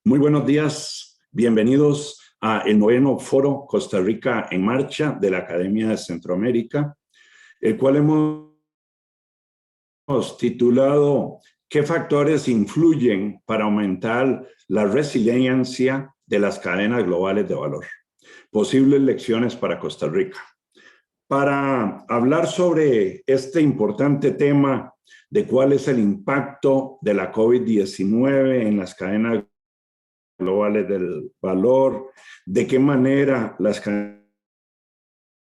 Muy buenos días, bienvenidos a el 9º Foro Costa Rica en Marcha de la Academia de Centroamérica, el cual hemos titulado ¿Qué factores influyen para aumentar la resiliencia de las cadenas globales de valor? Posibles lecciones para Costa Rica. Para hablar sobre este importante tema de cuál es el impacto de la COVID-19 en las cadenas globales del valor, de qué manera las cadenas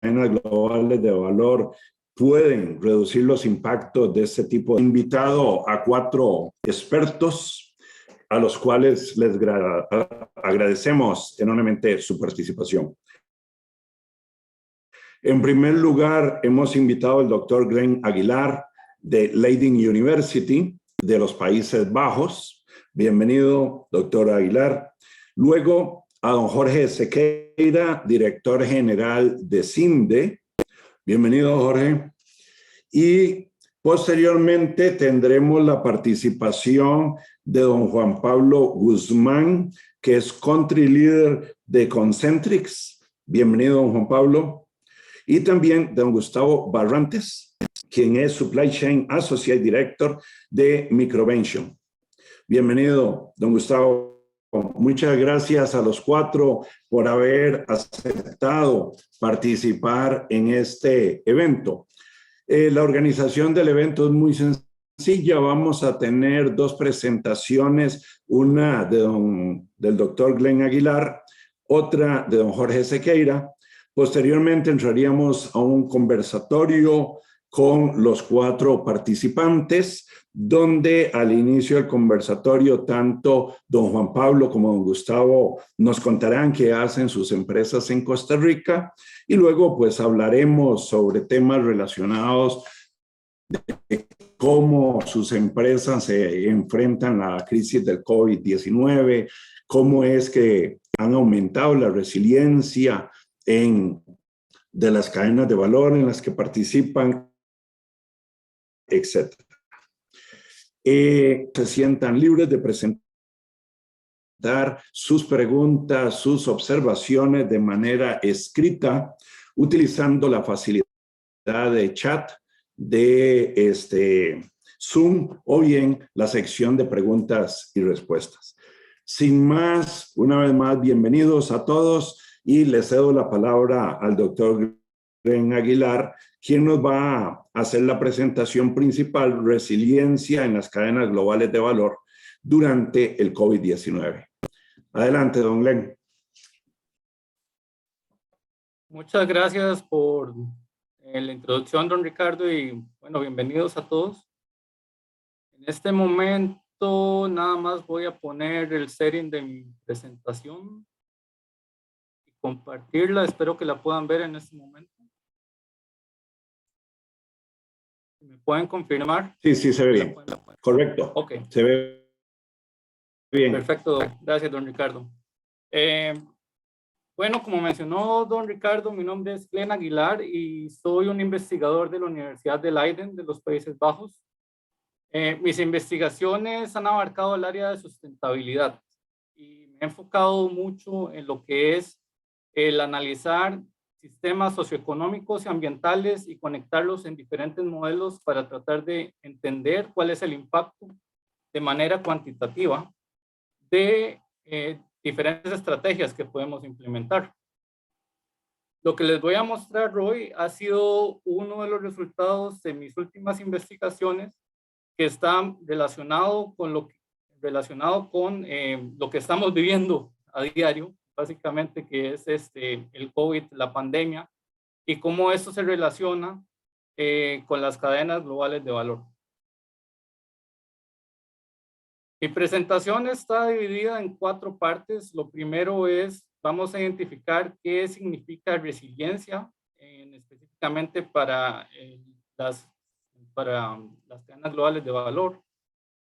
globales de valor pueden reducir los impactos de este tipo. He invitado a 4 expertos a los cuales les agradecemos enormemente su participación. En primer lugar, hemos invitado al doctor Glenn Aguilar de Leiden University de los Países Bajos. Bienvenido, doctor Aguilar. Luego, a don Jorge Sequeira, director general de CINDE. Bienvenido, Jorge. Y posteriormente tendremos la participación de don Juan Pablo Guzmán, que es Country Leader de Concentrix. Bienvenido, don Juan Pablo. Y también don Gustavo Barrantes, quien es Supply Chain Associate Director de Microvention. Bienvenido, don Gustavo. Muchas gracias a los 4 por haber aceptado participar en este evento. La organización del evento es muy sencilla. Vamos a tener 2 presentaciones, una del doctor Glenn Aguilar, otra de don Jorge Sequeira. Posteriormente entraríamos a un conversatorio con los 4 participantes, donde al inicio del conversatorio tanto don Juan Pablo como don Gustavo nos contarán qué hacen sus empresas en Costa Rica y luego pues hablaremos sobre temas relacionados de cómo sus empresas se enfrentan a la crisis del COVID-19, cómo es que han aumentado la resiliencia de las cadenas de valor en las que participan, etc. Se sientan libres de presentar sus preguntas, sus observaciones de manera escrita, utilizando la facilidad de chat de Zoom o bien la sección de preguntas y respuestas. Sin más, una vez más, bienvenidos a todos. Y le cedo la palabra al doctor Glenn Aguilar, quien nos va a hacer la presentación principal, resiliencia en las cadenas globales de valor durante el COVID-19. Adelante, don Glenn. Muchas gracias por la introducción, don Ricardo, y bueno, bienvenidos a todos. En este momento nada más voy a poner el setting de mi presentación. Compartirla, espero que la puedan ver en este momento. ¿Me pueden confirmar? Sí, se ve bien. Correcto. Ok. Se ve bien. Perfecto, gracias, don Ricardo. Bueno, como mencionó don Ricardo, mi nombre es Glenn Aguilar y soy un investigador de la Universidad de Leiden de los Países Bajos. Mis investigaciones han abarcado el área de sustentabilidad y me he enfocado mucho en lo que es el analizar sistemas socioeconómicos y ambientales y conectarlos en diferentes modelos para tratar de entender cuál es el impacto de manera cuantitativa de diferentes estrategias que podemos implementar. Lo que les voy a mostrar hoy ha sido uno de los resultados de mis últimas investigaciones que está relacionado con lo que estamos viviendo a diario, básicamente, que es el COVID, la pandemia, y cómo esto se relaciona con las cadenas globales de valor. Mi presentación está dividida en 4 partes. Lo primero es, vamos a identificar qué significa resiliencia, específicamente para las cadenas globales de valor.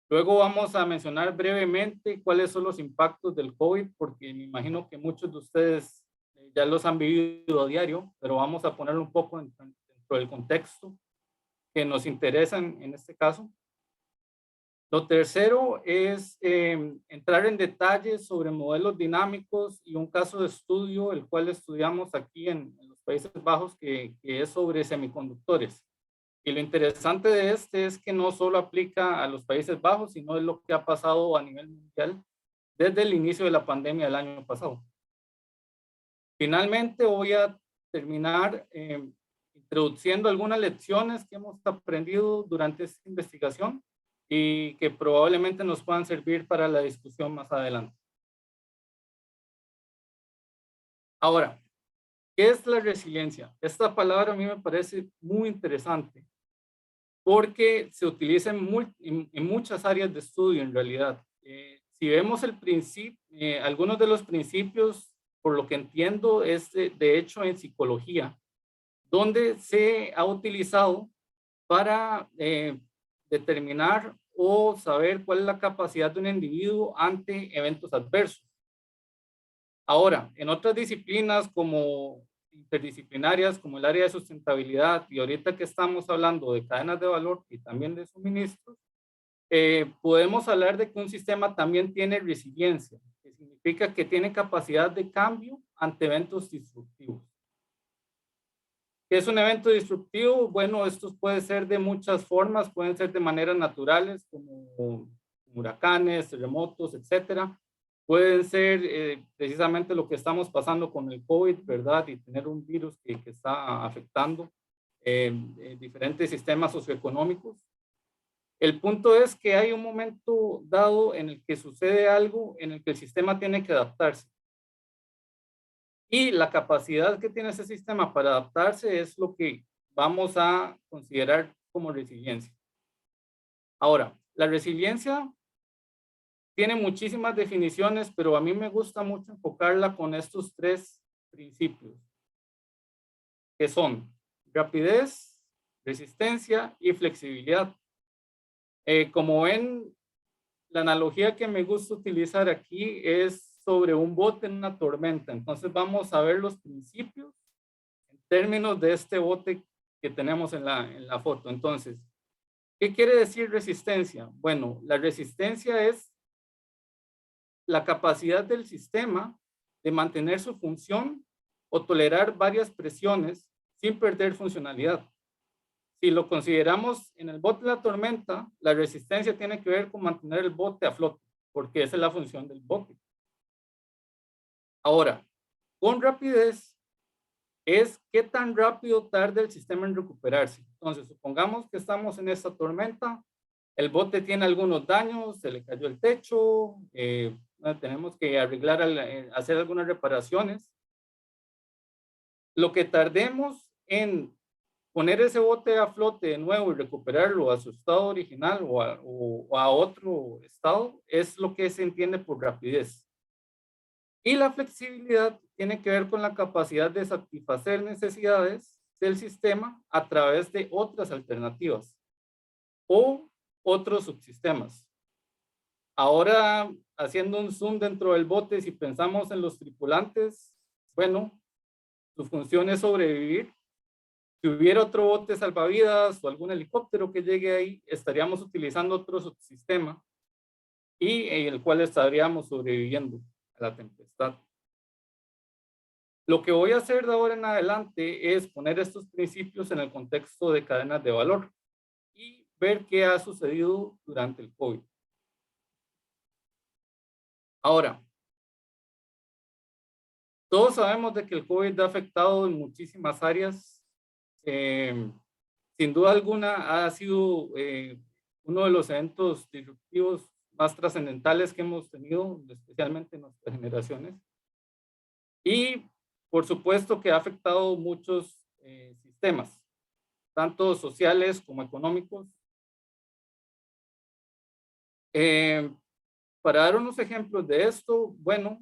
Luego vamos a mencionar brevemente cuáles son los impactos del COVID, porque me imagino que muchos de ustedes ya los han vivido a diario, pero vamos a ponerlo un poco dentro del contexto que nos interesa en este caso. Lo tercero es entrar en detalles sobre modelos dinámicos y un caso de estudio, el cual estudiamos aquí en los Países Bajos, que es sobre semiconductores. Y lo interesante de este es que no solo aplica a los Países Bajos, sino es lo que ha pasado a nivel mundial desde el inicio de la pandemia del año pasado. Finalmente voy a terminar introduciendo algunas lecciones que hemos aprendido durante esta investigación y que probablemente nos puedan servir para la discusión más adelante. Ahora, ¿qué es la resiliencia? Esta palabra a mí me parece muy interesante porque se utiliza en muchas áreas de estudio en realidad. Si vemos el principio, algunos de los principios, por lo que entiendo, es de hecho en psicología, donde se ha utilizado para determinar o saber cuál es la capacidad de un individuo ante eventos adversos. Ahora, en otras disciplinas como interdisciplinarias, como el área de sustentabilidad, y ahorita que estamos hablando de cadenas de valor y también de suministros, podemos hablar de que un sistema también tiene resiliencia, que significa que tiene capacidad de cambio ante eventos disruptivos. ¿Qué es un evento disruptivo? Bueno, estos pueden ser de muchas formas, pueden ser de maneras naturales, como huracanes, terremotos, etcétera. Pueden ser precisamente lo que estamos pasando con el COVID, ¿verdad? Y tener un virus que está afectando diferentes sistemas socioeconómicos. El punto es que hay un momento dado en el que sucede algo en el que el sistema tiene que adaptarse. Y la capacidad que tiene ese sistema para adaptarse es lo que vamos a considerar como resiliencia. Ahora, la resiliencia tiene muchísimas definiciones, pero a mí me gusta mucho enfocarla con estos tres principios, que son rapidez, resistencia y flexibilidad. Como ven, la analogía que me gusta utilizar aquí es sobre un bote en una tormenta. Entonces vamos a ver los principios en términos de este bote que tenemos en la foto. Entonces, ¿qué quiere decir resistencia? Bueno, la resistencia es la capacidad del sistema de mantener su función o tolerar varias presiones sin perder funcionalidad. Si lo consideramos en el bote de la tormenta, la resistencia tiene que ver con mantener el bote a flote, porque esa es la función del bote. Ahora, con rapidez es qué tan rápido tarda el sistema en recuperarse. Entonces, supongamos que estamos en esta tormenta, el bote tiene algunos daños, se le cayó el techo, tenemos que arreglar, hacer algunas reparaciones. Lo que tardemos en poner ese bote a flote de nuevo y recuperarlo a su estado original o a otro estado es lo que se entiende por rapidez. Y la flexibilidad tiene que ver con la capacidad de satisfacer necesidades del sistema a través de otras alternativas o otros subsistemas. Ahora, haciendo un zoom dentro del bote, si pensamos en los tripulantes, bueno, su función es sobrevivir. Si hubiera otro bote salvavidas o algún helicóptero que llegue ahí, estaríamos utilizando otro subsistema y en el cual estaríamos sobreviviendo a la tempestad. Lo que voy a hacer de ahora en adelante es poner estos principios en el contexto de cadenas de valor y ver qué ha sucedido durante el COVID. Ahora, todos sabemos de que el COVID ha afectado en muchísimas áreas. Sin duda alguna ha sido uno de los eventos disruptivos más trascendentales que hemos tenido, especialmente en nuestras generaciones. Y por supuesto que ha afectado muchos sistemas, tanto sociales como económicos. Para dar unos ejemplos de esto, bueno,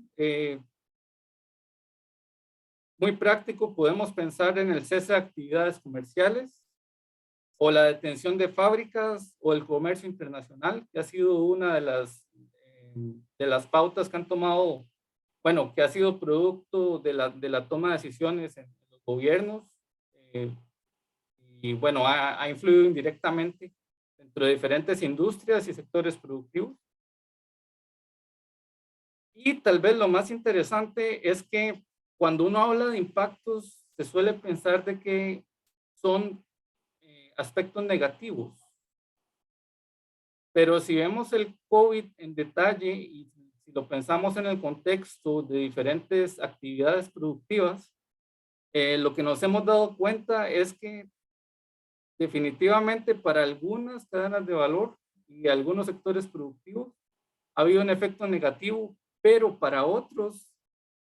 muy práctico, podemos pensar en el cese de actividades comerciales o la detención de fábricas o el comercio internacional, que ha sido una de las pautas que han tomado, bueno, que ha sido producto de la toma de decisiones en los gobiernos y bueno, ha influido indirectamente dentro de diferentes industrias y sectores productivos. Y tal vez lo más interesante es que cuando uno habla de impactos, se suele pensar de que son aspectos negativos. Pero si vemos el COVID en detalle y si lo pensamos en el contexto de diferentes actividades productivas, lo que nos hemos dado cuenta es que definitivamente para algunas cadenas de valor y algunos sectores productivos ha habido un efecto negativo, pero para otros,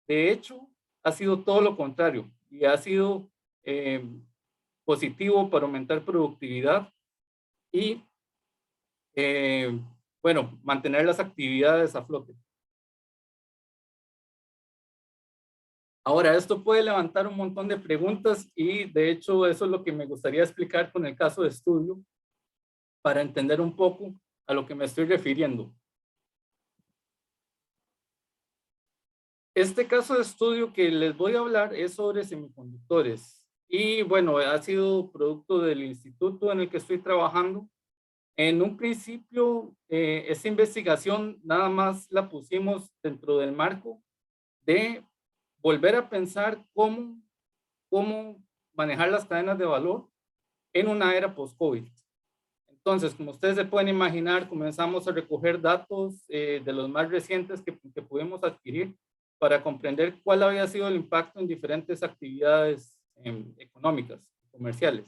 de hecho, ha sido todo lo contrario y ha sido positivo para aumentar productividad y, bueno, mantener las actividades a flote. Ahora, esto puede levantar un montón de preguntas y, de hecho, eso es lo que me gustaría explicar con el caso de estudio para entender un poco a lo que me estoy refiriendo. Este caso de estudio que les voy a hablar es sobre semiconductores y bueno, ha sido producto del instituto en el que estoy trabajando. En un principio, esta investigación nada más la pusimos dentro del marco de volver a pensar cómo manejar las cadenas de valor en una era post-COVID. Entonces, como ustedes se pueden imaginar, comenzamos a recoger datos de los más recientes que pudimos adquirir para comprender cuál había sido el impacto en diferentes actividades económicas, comerciales.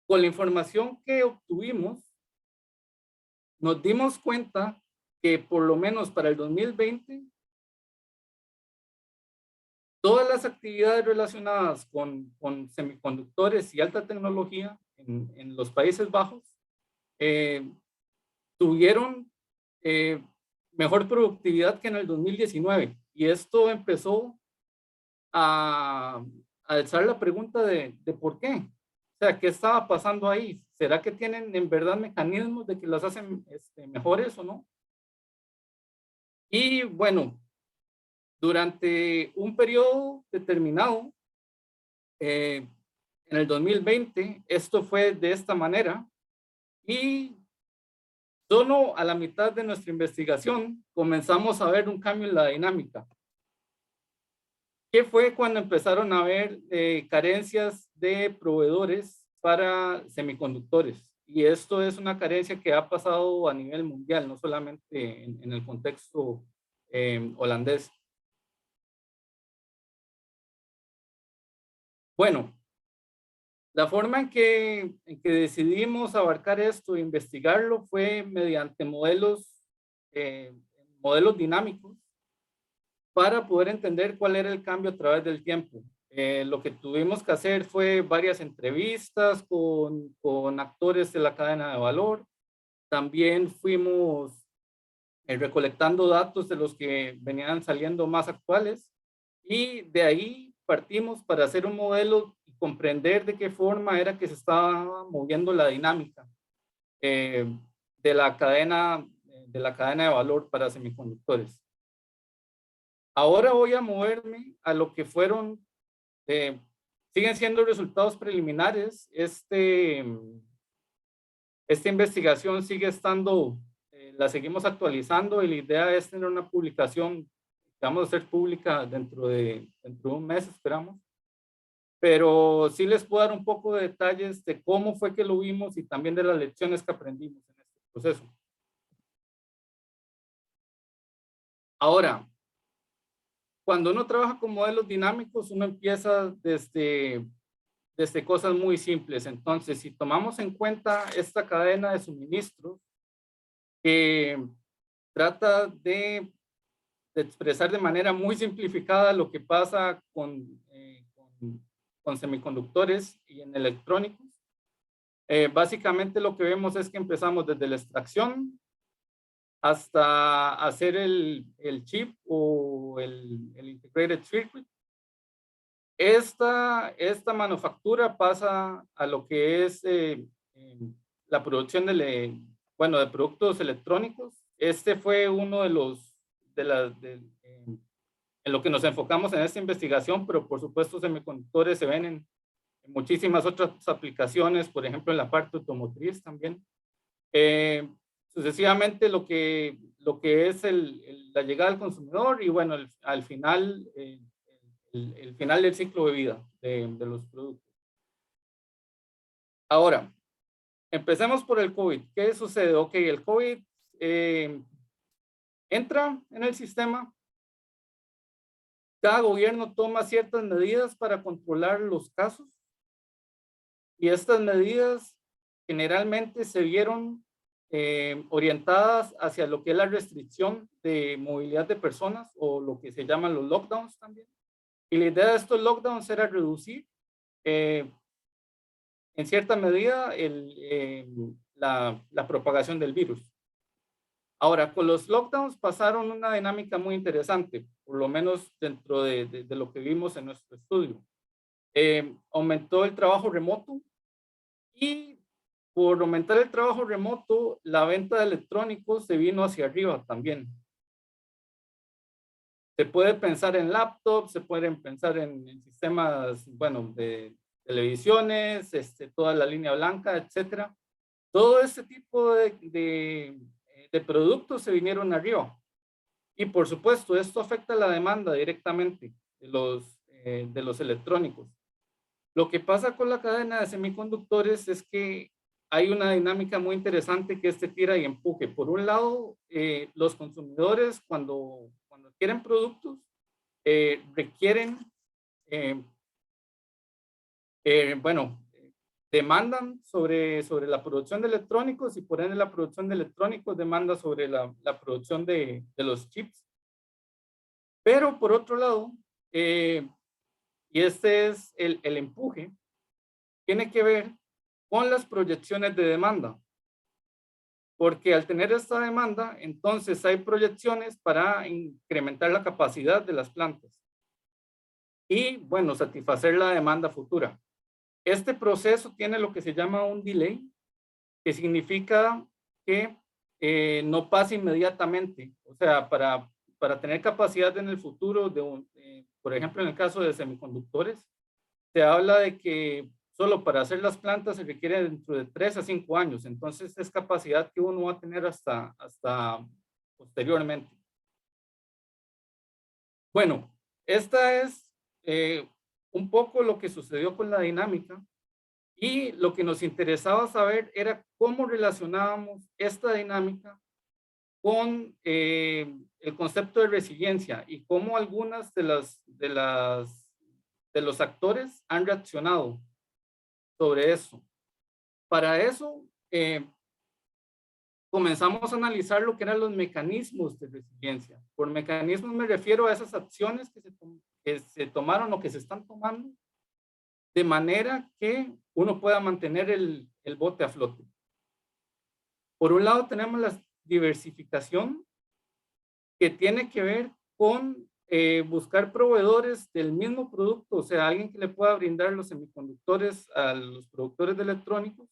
Con la información que obtuvimos, nos dimos cuenta que por lo menos para el 2020, todas las actividades relacionadas con semiconductores y alta tecnología en los Países Bajos tuvieron mejor productividad que en el 2019. Y esto empezó a alzar la pregunta de por qué. O sea, ¿qué estaba pasando ahí? ¿Será que tienen en verdad mecanismos de que las hacen mejores o no? Y bueno, durante un periodo determinado, en el 2020, esto fue de esta manera y solo a la mitad de nuestra investigación comenzamos a ver un cambio en la dinámica. ¿Qué fue cuando empezaron a haber carencias de proveedores para semiconductores? Y esto es una carencia que ha pasado a nivel mundial, no solamente en el contexto holandés. Bueno, la forma en que decidimos abarcar esto e investigarlo fue mediante modelos dinámicos para poder entender cuál era el cambio a través del tiempo. Lo que tuvimos que hacer fue varias entrevistas con actores de la cadena de valor. También fuimos recolectando datos de los que venían saliendo más actuales y de ahí partimos para hacer un modelo y comprender de qué forma era que se estaba moviendo la dinámica de la cadena de valor para semiconductores. Ahora voy a moverme a lo que fueron, siguen siendo resultados preliminares. Esta investigación sigue estando, la seguimos actualizando y la idea es tener una publicación que vamos a hacer pública dentro de un mes, esperamos. Pero sí les puedo dar un poco de detalles de cómo fue que lo vimos y también de las lecciones que aprendimos en este proceso. Ahora, cuando uno trabaja con modelos dinámicos, uno empieza desde cosas muy simples. Entonces, si tomamos en cuenta esta cadena de suministros, que trata de expresar de manera muy simplificada lo que pasa con semiconductores y en electrónicos, básicamente lo que vemos es que empezamos desde la extracción hasta hacer el chip o el integrated circuit. Esta manufactura pasa a lo que es la producción de productos electrónicos. Este fue uno de los, en lo que nos enfocamos en esta investigación, pero por supuesto semiconductores se ven muchísimas otras aplicaciones, por ejemplo, en la parte automotriz también. Sucesivamente lo que es la llegada al consumidor y bueno, al final, el final del ciclo de vida de los productos. Ahora, empecemos por el COVID. ¿Qué sucede? Ok, el COVID entra en el sistema. Cada gobierno toma ciertas medidas para controlar los casos y estas medidas generalmente se vieron orientadas hacia lo que es la restricción de movilidad de personas o lo que se llaman los lockdowns también. Y la idea de estos lockdowns era reducir en cierta medida la propagación del virus. Ahora, con los lockdowns pasaron una dinámica muy interesante, por lo menos dentro de lo que vimos en nuestro estudio. Aumentó el trabajo remoto y por aumentar el trabajo remoto, la venta de electrónicos se vino hacia arriba también. Se puede pensar en laptops, se pueden pensar en sistemas, bueno, de televisiones, toda la línea blanca, etcétera. Todo este tipo de productos se vinieron arriba. Y por supuesto, esto afecta la demanda directamente de los electrónicos. Lo que pasa con la cadena de semiconductores es que hay una dinámica muy interesante que es de tira y empuje. Por un lado, los consumidores cuando quieren productos requieren, bueno, demandan sobre la producción de electrónicos y por ende la producción de electrónicos demanda sobre la producción de los chips. Pero por otro lado, y este es el empuje, tiene que ver con las proyecciones de demanda. Porque al tener esta demanda, entonces hay proyecciones para incrementar la capacidad de las plantas. Y bueno, satisfacer la demanda futura. Este proceso tiene lo que se llama un delay, que significa que no pasa inmediatamente. O sea, para tener capacidad en el futuro, por ejemplo, en el caso de semiconductores, se habla de que solo para hacer las plantas se requiere dentro de 3 a 5 años. Entonces, es capacidad que uno va a tener hasta posteriormente. Bueno, esta es un poco lo que sucedió con la dinámica. Y lo que nos interesaba saber era cómo relacionábamos esta dinámica con el concepto de resiliencia y cómo algunas de los actores han reaccionado sobre eso. Para eso, comenzamos a analizar lo que eran los mecanismos de resiliencia. Por mecanismos me refiero a esas acciones que se tomaron o que se están tomando de manera que uno pueda mantener el bote a flote. Por un lado tenemos la diversificación, que tiene que ver con buscar proveedores del mismo producto, o sea, alguien que le pueda brindar los semiconductores a los productores de electrónicos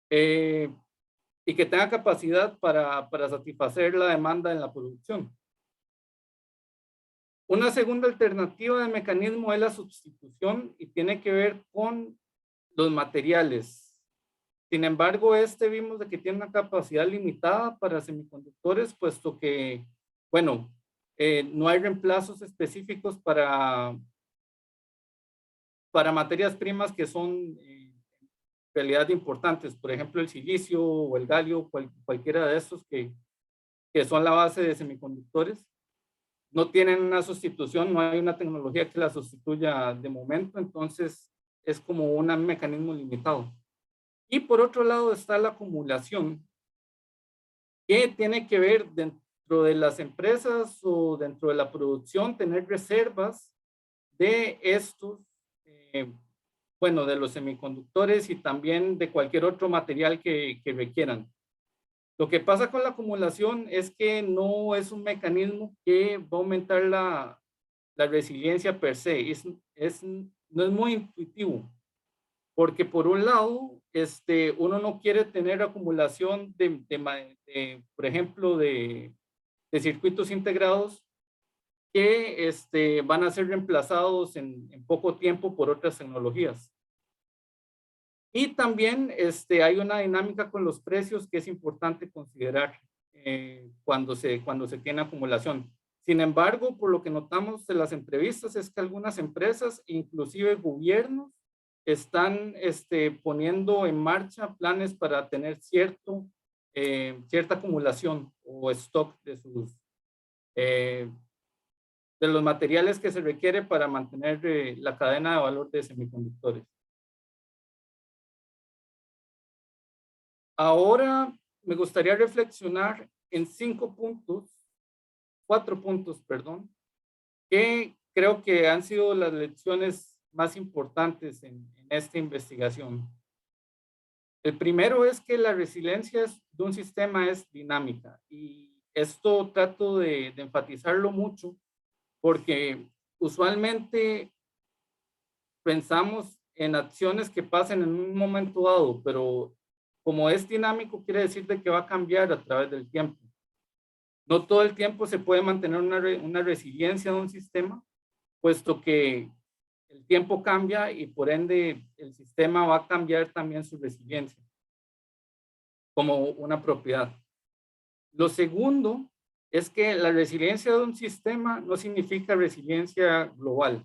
y que tenga capacidad para satisfacer la demanda en la producción. Una segunda alternativa de mecanismo es la sustitución y tiene que ver con los materiales. Sin embargo, vimos de que tiene una capacidad limitada para semiconductores, puesto que, bueno, no hay reemplazos específicos para materias primas que son en realidad importantes. Por ejemplo, el silicio o el galio, cualquiera de estos que son la base de semiconductores. No tienen una sustitución, no hay una tecnología que la sustituya de momento, entonces es como un mecanismo limitado. Y por otro lado está la acumulación, que tiene que ver dentro de las empresas o dentro de la producción, tener reservas de estos, bueno, de los semiconductores y también de cualquier otro material que requieran. Lo que pasa con la acumulación es que no es un mecanismo que va a aumentar la resiliencia per se, no es muy intuitivo, porque por un lado, uno no quiere tener acumulación por ejemplo, de circuitos integrados que van a ser reemplazados en poco tiempo por otras tecnologías. Y también hay una dinámica con los precios que es importante considerar cuando se tiene acumulación. Sin embargo, por lo que notamos de las entrevistas es que algunas empresas, inclusive gobiernos, están poniendo en marcha planes para tener cierta acumulación o stock de los materiales que se requiere para mantener la cadena de valor de semiconductores. Ahora me gustaría reflexionar en 4 puntos, perdón, que creo que han sido las lecciones más importantes en esta investigación. El primero es que la resiliencia de un sistema es dinámica y esto trato de enfatizarlo mucho porque usualmente pensamos en acciones que pasen en un momento dado, pero como es dinámico quiere decir de que va a cambiar a través del tiempo. No todo el tiempo se puede mantener una resiliencia de un sistema, puesto que el tiempo cambia y por ende el sistema va a cambiar también su resiliencia como una propiedad. Lo segundo es que la resiliencia de un sistema no significa resiliencia global.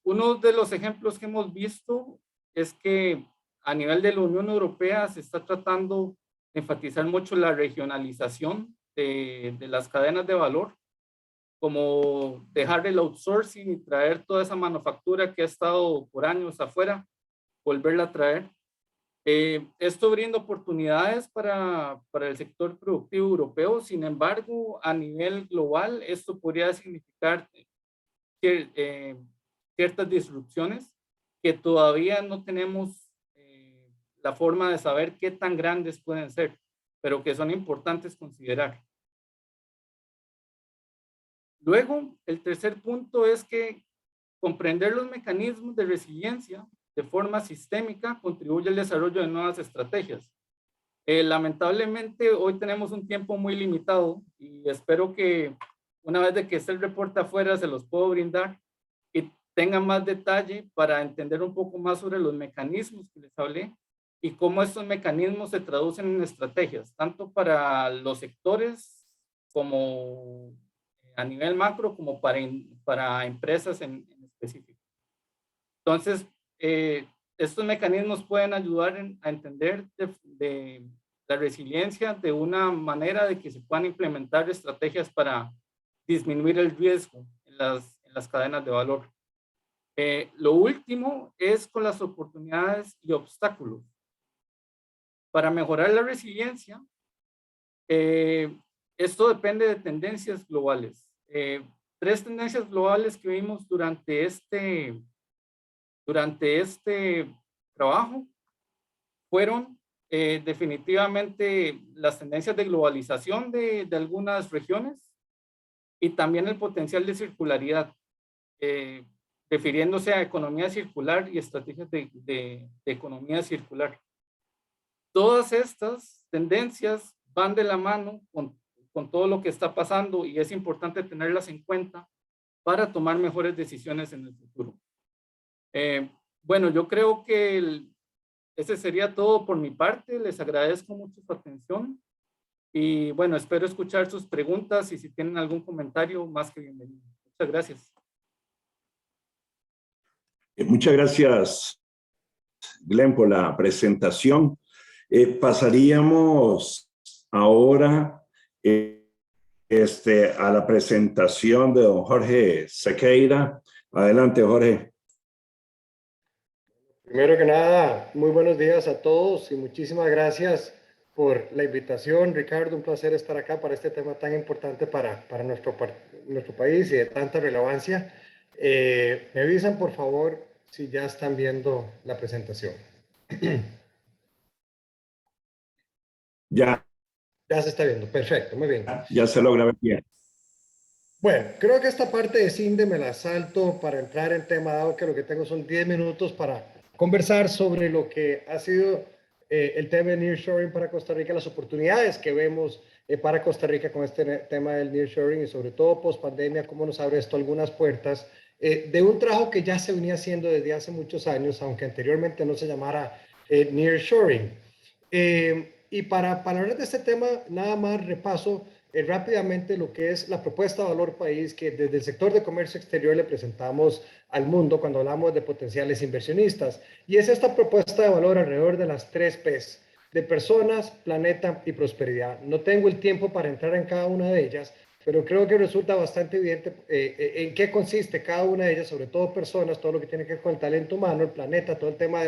Uno de los ejemplos que hemos visto es que a nivel de la Unión Europea se está tratando de enfatizar mucho la regionalización de las cadenas de valor, como dejar el outsourcing y traer toda esa manufactura que ha estado por años afuera, volverla a traer. Esto brinda oportunidades para el sector productivo europeo. Sin embargo, a nivel global, esto podría significar ciertas disrupciones que todavía no tenemos la forma de saber qué tan grandes pueden ser, pero que son importantes considerar. Luego, el tercer punto es que comprender los mecanismos de resiliencia de forma sistémica contribuye al desarrollo de nuevas estrategias. Lamentablemente, hoy tenemos un tiempo muy limitado y espero que una vez de que esté el reporte afuera se los puedo brindar y tengan más detalle para entender un poco más sobre los mecanismos que les hablé y cómo estos mecanismos se traducen en estrategias, tanto para los sectores como a nivel macro, como para empresas en específico. Entonces, estos mecanismos pueden ayudar a entender de la resiliencia de una manera de que se puedan implementar estrategias para disminuir el riesgo en las cadenas de valor. Lo último es con las oportunidades y obstáculos. Para mejorar la resiliencia, esto depende de tendencias globales. 3 tendencias globales que vimos durante este trabajo fueron definitivamente las tendencias de globalización de algunas regiones y también el potencial de circularidad, refiriéndose a economía circular y estrategias de economía circular. Todas estas tendencias van de la mano con todo lo que está pasando y es importante tenerlas en cuenta para tomar mejores decisiones en el futuro. Bueno, yo creo que ese sería todo por mi parte. Les agradezco mucho su atención y bueno, espero escuchar sus preguntas y si tienen algún comentario, más que bienvenido. Muchas gracias. Muchas gracias, Glenn, por la presentación. Pasaríamos ahora a la presentación de don Jorge Sequeira. Adelante, Jorge. Primero que nada, muy buenos días a todos y muchísimas gracias por la invitación, Ricardo. Un placer estar acá para este tema tan importante para nuestro país y de tanta relevancia. Me avisan, por favor, si ya están viendo la presentación. Ya. Ya se está viendo, perfecto, muy bien. Ya se logra ver bien. Bueno, creo que esta parte de CINDE me la salto para entrar en tema, dado que lo que tengo son 10 minutos para conversar sobre lo que ha sido el tema de nearshoring para Costa Rica, las oportunidades que vemos para Costa Rica con este tema del nearshoring y sobre todo post pandemia, cómo nos abre esto algunas puertas de un trabajo que ya se venía haciendo desde hace muchos años, aunque anteriormente no se llamara nearshoring. Y para hablar de este tema, nada más repaso rápidamente lo que es la propuesta de valor país que desde el sector de comercio exterior le presentamos al mundo cuando hablamos de potenciales inversionistas. Y es esta propuesta de valor alrededor de las 3 P's, de personas, planeta y prosperidad. No tengo el tiempo para entrar en cada una de ellas, pero creo que resulta bastante evidente en qué consiste cada una de ellas, sobre todo personas, todo lo que tiene que ver con el talento humano, el planeta, todo el tema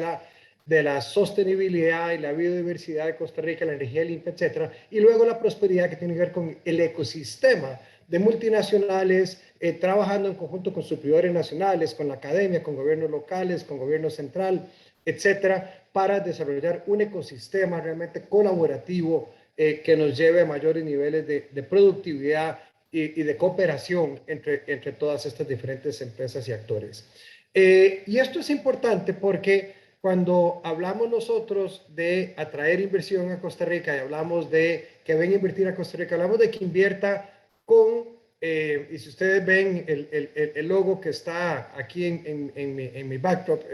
de la sostenibilidad y la biodiversidad de Costa Rica, la energía limpia, etcétera, y luego la prosperidad que tiene que ver con el ecosistema de multinacionales trabajando en conjunto con superiores nacionales, con la academia, con gobiernos locales, con gobierno central, etcétera, para desarrollar un ecosistema realmente colaborativo que nos lleve a mayores niveles de productividad y de cooperación entre todas estas diferentes empresas y actores. Y esto es importante porque cuando hablamos nosotros de atraer inversión a Costa Rica y hablamos de que venga a invertir a Costa Rica, hablamos de que invierta con, y si ustedes ven el logo que está aquí en mi backdrop,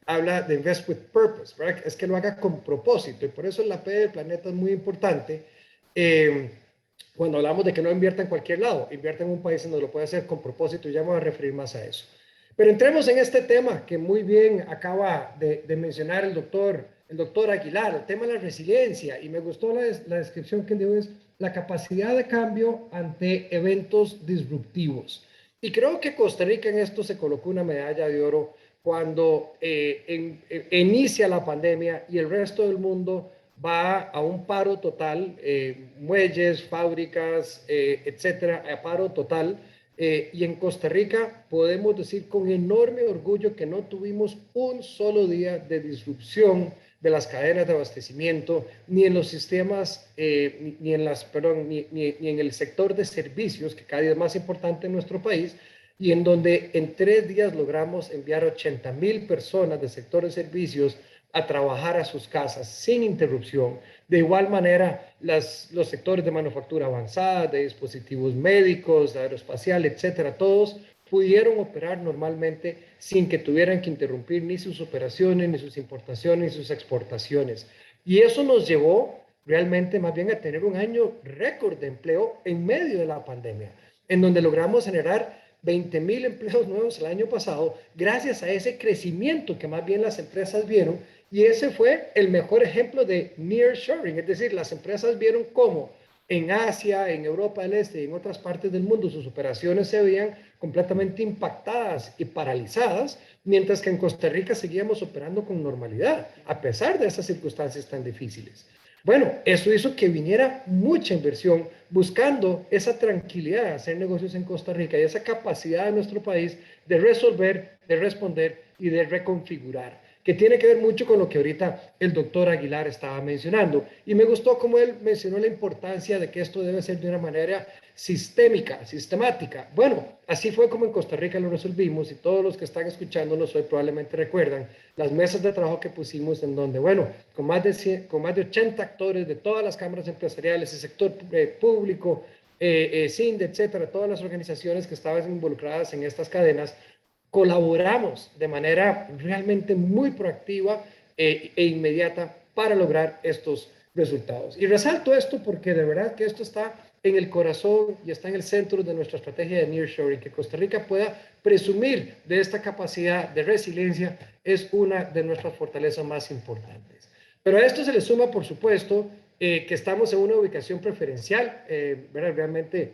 habla de Invest with Purpose, ¿verdad? Es que lo haga con propósito, y por eso la P del planeta es muy importante. Cuando hablamos de que no invierta en cualquier lado, invierta en un país donde lo puede hacer con propósito, y ya me voy a referir más a eso. Pero entremos en este tema que muy bien acaba de mencionar el doctor Aguilar, el tema de la resiliencia, y me gustó la descripción que dio, es la capacidad de cambio ante eventos disruptivos. Y creo que Costa Rica en esto se colocó una medalla de oro cuando inicia la pandemia y el resto del mundo va a un paro total, muelles, fábricas, etcétera, a paro total. Y en Costa Rica podemos decir con enorme orgullo que no tuvimos un solo día de disrupción de las cadenas de abastecimiento, ni en los sistemas, ni en el sector de servicios, que cada día es más importante en nuestro país, y en donde en 3 días logramos enviar 80,000 personas del sector de servicios a trabajar a sus casas sin interrupción. De igual manera, los sectores de manufactura avanzada, de dispositivos médicos, de aeroespacial, etcétera, todos pudieron operar normalmente sin que tuvieran que interrumpir ni sus operaciones, ni sus importaciones, ni sus exportaciones. Y eso nos llevó realmente más bien a tener un año récord de empleo en medio de la pandemia, en donde logramos generar 20,000 empleos nuevos el año pasado, gracias a ese crecimiento que más bien las empresas vieron, y ese fue el mejor ejemplo de nearshoring, es decir, las empresas vieron cómo en Asia, en Europa del Este y en otras partes del mundo sus operaciones se veían completamente impactadas y paralizadas, mientras que en Costa Rica seguíamos operando con normalidad, a pesar de esas circunstancias tan difíciles. Bueno, eso hizo que viniera mucha inversión buscando esa tranquilidad de hacer negocios en Costa Rica y esa capacidad de nuestro país de resolver, de responder y de reconfigurar, que tiene que ver mucho con lo que ahorita el doctor Aguilar estaba mencionando. Y me gustó cómo él mencionó la importancia de que esto debe ser de una manera sistémica, sistemática. Bueno, así fue como en Costa Rica lo resolvimos, y todos los que están escuchándonos hoy probablemente recuerdan las mesas de trabajo que pusimos en donde, bueno, con más de 80 actores de todas las cámaras empresariales, el sector público, CINDE, etcétera, todas las organizaciones que estaban involucradas en estas cadenas, colaboramos de manera realmente muy proactiva e inmediata para lograr estos resultados. Y resalto esto porque de verdad que esto está en el corazón y está en el centro de nuestra estrategia de nearshoring. Que Costa Rica pueda presumir de esta capacidad de resiliencia es una de nuestras fortalezas más importantes. Pero a esto se le suma, por supuesto, que estamos en una ubicación preferencial, realmente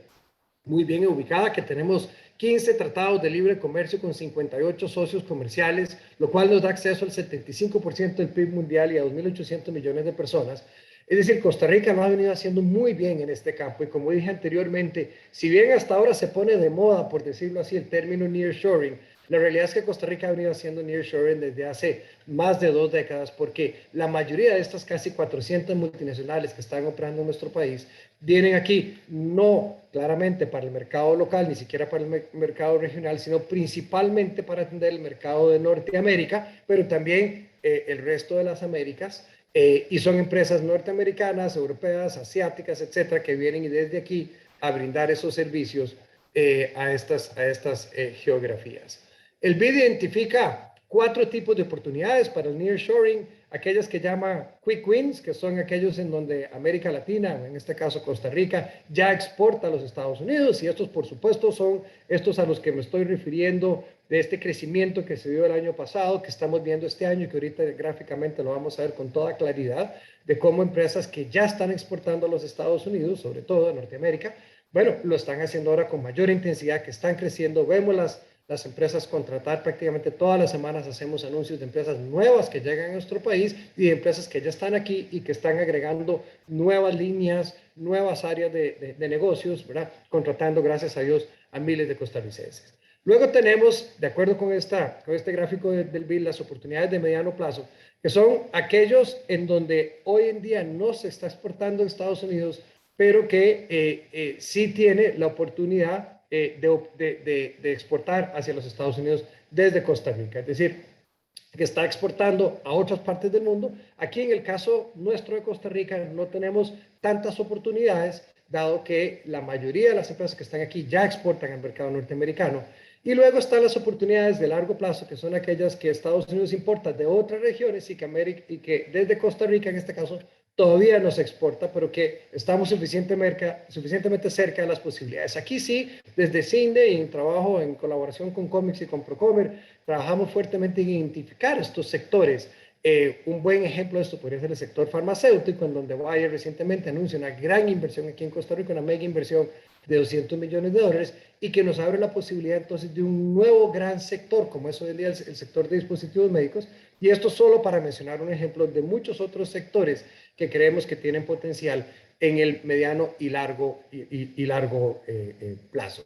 muy bien ubicada, que tenemos 15 tratados de libre comercio con 58 socios comerciales, lo cual nos da acceso al 75% del PIB mundial y a 2.800 millones de personas. Es decir, Costa Rica lo ha venido haciendo muy bien en este campo, y como dije anteriormente, si bien hasta ahora se pone de moda, por decirlo así, el término nearshoring, la realidad es que Costa Rica ha venido haciendo nearshoring desde hace más de 2 décadas, porque la mayoría de estas casi 400 multinacionales que están operando en nuestro país vienen aquí no claramente para el mercado local, ni siquiera para el mercado regional, sino principalmente para atender el mercado de Norteamérica, pero también el resto de las Américas. Y son empresas norteamericanas, europeas, asiáticas, etcétera, que vienen y desde aquí a brindar esos servicios a estas geografías. El BID identifica 4 tipos de oportunidades para el nearshoring, aquellas que llama quick wins, que son aquellos en donde América Latina, en este caso Costa Rica, ya exporta a los Estados Unidos, y estos por supuesto son estos a los que me estoy refiriendo de este crecimiento que se dio el año pasado, que estamos viendo este año y que ahorita gráficamente lo vamos a ver con toda claridad, de cómo empresas que ya están exportando a los Estados Unidos, sobre todo a Norteamérica, bueno, lo están haciendo ahora con mayor intensidad, que están creciendo. Vemos las empresas contratar prácticamente todas las semanas, hacemos anuncios de empresas nuevas que llegan a nuestro país y de empresas que ya están aquí y que están agregando nuevas líneas, nuevas áreas de negocios, ¿verdad? Contratando, gracias a Dios, a miles de costarricenses. Luego tenemos, de acuerdo con este gráfico del BID, las oportunidades de mediano plazo, que son aquellos en donde hoy en día no se está exportando a Estados Unidos, pero que sí tiene la oportunidad de exportar hacia los Estados Unidos desde Costa Rica. Es decir, que está exportando a otras partes del mundo. Aquí en el caso nuestro de Costa Rica no tenemos tantas oportunidades, dado que la mayoría de las empresas que están aquí ya exportan al mercado norteamericano. Y luego están las oportunidades de largo plazo, que son aquellas que Estados Unidos importa de otras regiones y que desde Costa Rica, en este caso, todavía no se exporta, pero que estamos suficientemente cerca de las posibilidades. Aquí sí, desde CINDE y en trabajo en colaboración con Comex y con Procomer, trabajamos fuertemente en identificar estos sectores. Un buen ejemplo de esto podría ser el sector farmacéutico, en donde Bayer recientemente anuncia una gran inversión aquí en Costa Rica, una mega inversión de $200 millones, y que nos abre la posibilidad entonces de un nuevo gran sector, como es hoy en día el sector de dispositivos médicos, y esto solo para mencionar un ejemplo de muchos otros sectores que creemos que tienen potencial en el mediano y largo plazo.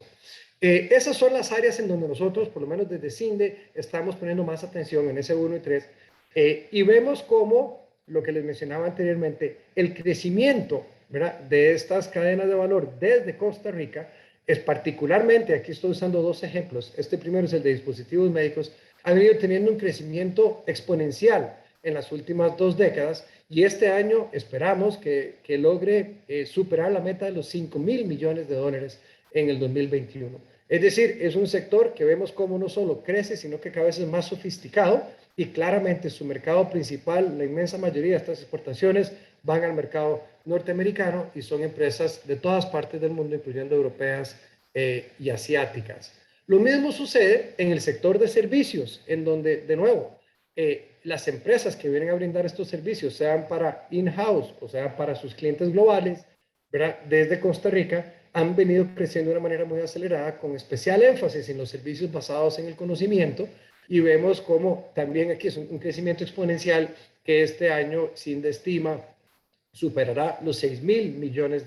Esas son las áreas en donde nosotros, por lo menos desde CINDE, estamos poniendo más atención en ese 1 y 3, y vemos cómo, lo que les mencionaba anteriormente, el crecimiento, ¿verdad?, de estas cadenas de valor desde Costa Rica es particularmente, aquí estoy usando 2 ejemplos, este primero es el de dispositivos médicos, ha venido teniendo un crecimiento exponencial en las últimas 2 décadas, y este año esperamos que logre superar la meta de los $5,000 millones en el 2021. Es decir, es un sector que vemos cómo no solo crece, sino que cada vez es más sofisticado, y claramente su mercado principal, la inmensa mayoría de estas exportaciones van al mercado norteamericano y son empresas de todas partes del mundo, incluyendo europeas y asiáticas. Lo mismo sucede en el sector de servicios, en donde, de nuevo, las empresas que vienen a brindar estos servicios, sean para in-house o sea para sus clientes globales, ¿verdad?, desde Costa Rica, han venido creciendo de una manera muy acelerada, con especial énfasis en los servicios basados en el conocimiento, y vemos como también aquí es un crecimiento exponencial que este año CINDE estima superará los $6,000 millones,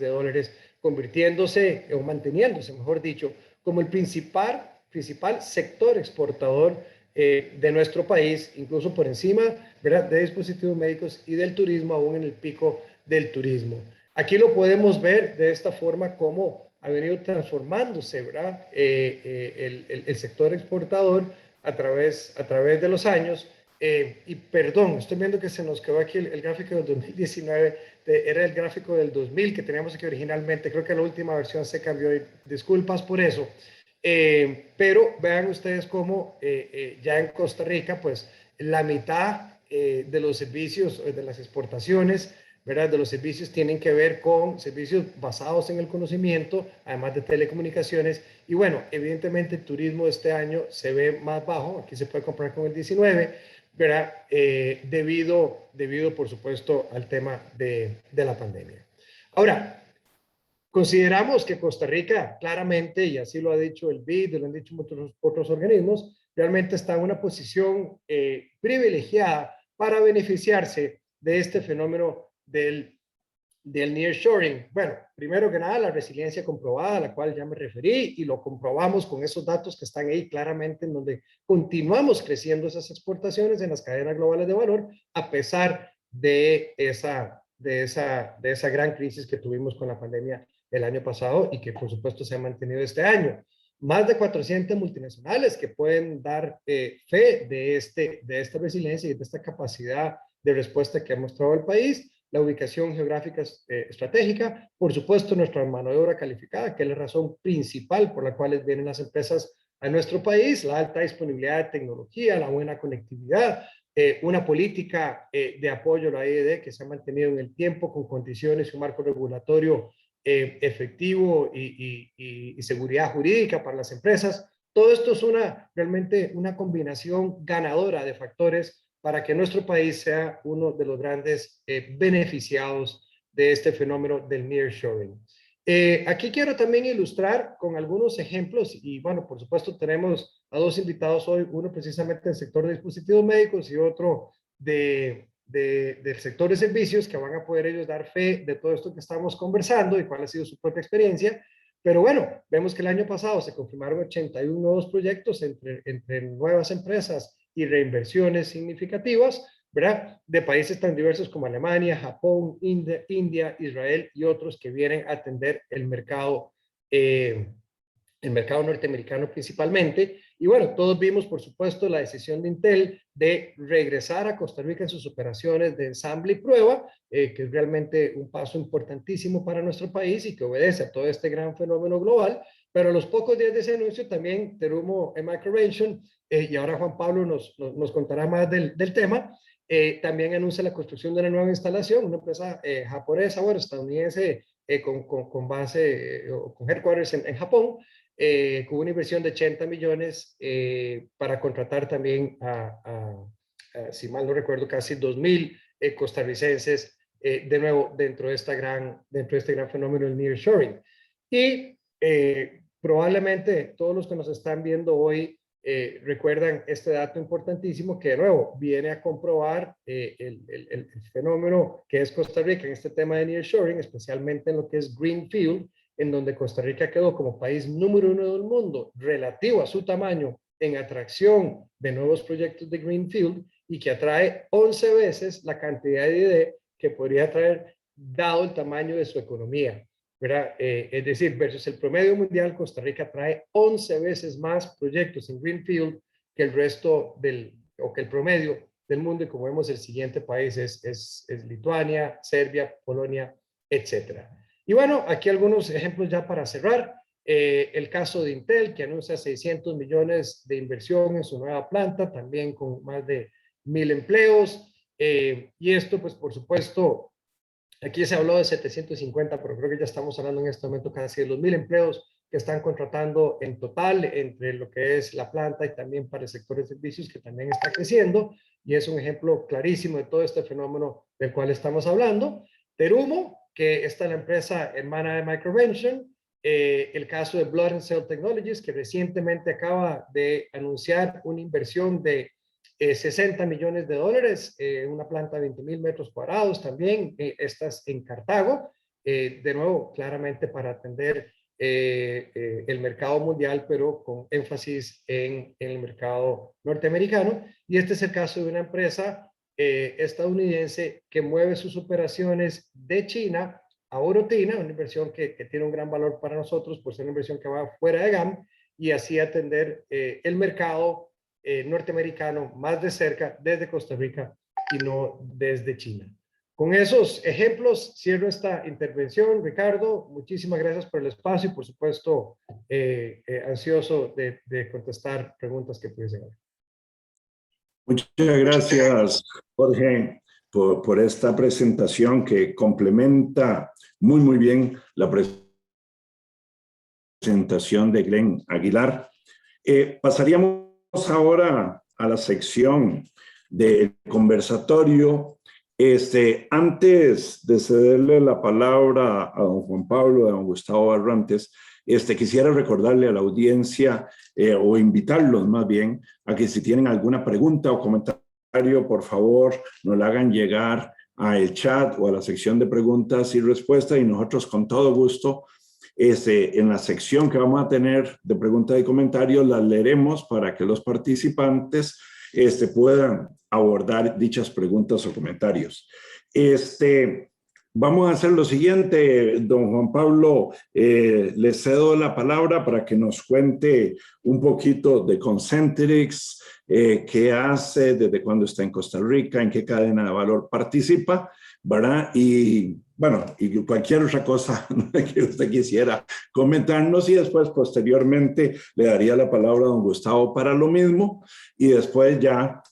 convirtiéndose o manteniéndose, mejor dicho, como el principal sector exportador de nuestro país, incluso por encima, ¿verdad?, de dispositivos médicos y del turismo, aún en el pico del turismo. Aquí lo podemos ver de esta forma, cómo ha venido transformándose, ¿verdad?, el sector exportador a través de los años. Y perdón, estoy viendo que se nos quedó aquí el gráfico del 2019, era el gráfico del 2000 que teníamos aquí originalmente, creo que la última versión se cambió, y disculpas por eso. Pero vean ustedes cómo ya en Costa Rica, pues la mitad de los servicios, de las exportaciones, ¿verdad?, de los servicios tienen que ver con servicios basados en el conocimiento, además de telecomunicaciones. Y bueno, evidentemente el turismo este año se ve más bajo, aquí se puede comparar con el 19, ¿verdad?, debido, por supuesto, al tema de la pandemia. Ahora, consideramos que Costa Rica, claramente, y así lo ha dicho el BID, lo han dicho otros organismos, realmente está en una posición privilegiada para beneficiarse de este fenómeno del nearshoring. Bueno, primero que nada, la resiliencia comprobada, a la cual ya me referí, y lo comprobamos con esos datos que están ahí claramente, en donde continuamos creciendo esas exportaciones en las cadenas globales de valor, a pesar de esa gran crisis que tuvimos con la pandemia el año pasado y que por supuesto se ha mantenido este año. Más de 400 multinacionales que pueden dar fe de esta resiliencia y de esta capacidad de respuesta que ha mostrado el país. la ubicación geográfica estratégica, por supuesto nuestra mano de obra calificada, que es la razón principal por la cual vienen las empresas a nuestro país, la alta disponibilidad de tecnología, la buena conectividad, una política de apoyo a la IED que se ha mantenido en el tiempo con condiciones y un marco regulatorio efectivo y seguridad jurídica para las empresas. Todo esto es realmente una combinación ganadora de factores para que nuestro país sea uno de los grandes beneficiados de este fenómeno del nearshoring. Aquí quiero también ilustrar con algunos ejemplos y bueno, por supuesto tenemos a dos invitados hoy, uno precisamente del sector de dispositivos médicos y otro del sector de servicios, que van a poder ellos dar fe de todo esto que estamos conversando y cuál ha sido su propia experiencia. Pero bueno, vemos que el año pasado se confirmaron 81 nuevos proyectos entre nuevas empresas y reinversiones significativas, ¿verdad? De países tan diversos como Alemania, Japón, India, Israel y otros que vienen a atender el mercado norteamericano principalmente. Y bueno, todos vimos, por supuesto, la decisión de Intel de regresar a Costa Rica en sus operaciones de ensamble y prueba, que es realmente un paso importantísimo para nuestro país y que obedece a todo este gran fenómeno global. Pero a los pocos días de ese anuncio también Terumo Microvention, y ahora Juan Pablo nos contará más del tema, también anuncia la construcción de una nueva instalación, una empresa japonesa, bueno, estadounidense, con base, con headquarters en Japón, con una inversión de 80 millones para contratar también si mal no recuerdo, casi 2,000 costarricenses, de nuevo, dentro de este gran fenómeno del nearshoring. Y probablemente todos los que nos están viendo hoy recuerdan este dato importantísimo que de nuevo viene a comprobar el fenómeno que es Costa Rica en este tema de nearshoring, especialmente en lo que es Greenfield, en donde Costa Rica quedó como país número 1 del mundo relativo a su tamaño en atracción de nuevos proyectos de Greenfield y que atrae 11 veces la cantidad de ID que podría atraer dado el tamaño de su economía, ¿verdad? Es decir, versus el promedio mundial, Costa Rica trae 11 veces más proyectos en Greenfield que el resto o que el promedio del mundo, y como vemos el siguiente país es Lituania, Serbia, Polonia, etcétera. Y bueno, aquí algunos ejemplos ya para cerrar. El caso de Intel, que anuncia 600 millones de inversión en su nueva planta, también con más de 1,000 empleos. Y esto, pues, por supuesto, aquí se habló de 750, pero creo que ya estamos hablando en este momento casi de los 1,000 empleos que están contratando en total entre lo que es la planta y también para el sector de servicios, que también está creciendo. Y es un ejemplo clarísimo de todo este fenómeno del cual estamos hablando. Terumo, que está en la empresa hermana de Microvention, el caso de Blood and Cell Technologies, que recientemente acaba de anunciar una inversión de 60 millones de dólares, una planta de 20,000 metros cuadrados también, estas en Cartago, de nuevo, claramente para atender el mercado mundial, pero con énfasis en el mercado norteamericano. Y este es el caso de una empresa estadounidense que mueve sus operaciones de China a Orotina, una inversión que tiene un gran valor para nosotros, por ser una inversión que va fuera de GAM, y así atender el mercado norteamericano más de cerca desde Costa Rica y no desde China. Con esos ejemplos cierro esta intervención. Ricardo, muchísimas gracias por el espacio y por supuesto ansioso de contestar preguntas que pudiesen haber. Muchas gracias, Jorge, por esta presentación que complementa muy bien la presentación de Glenn Aguilar. Pasaríamos ahora a la sección del conversatorio. Antes de cederle la palabra a don Juan Pablo, a don Gustavo Barrantes, quisiera recordarle a la audiencia o invitarlos más bien a que si tienen alguna pregunta o comentario, por favor, nos la hagan llegar al chat o a la sección de preguntas y respuestas y nosotros con todo gusto en la sección que vamos a tener de preguntas y comentarios las leeremos para que los participantes puedan abordar dichas preguntas o comentarios. Vamos a hacer lo siguiente, don Juan Pablo, le cedo la palabra para que nos cuente un poquito de Concentrix, qué hace, desde cuándo está en Costa Rica, en qué cadena de valor participa. ¿verdad? Y bueno, y cualquier otra cosa que usted quisiera comentarnos y después posteriormente le daría la palabra a don Gustavo para lo mismo y después ya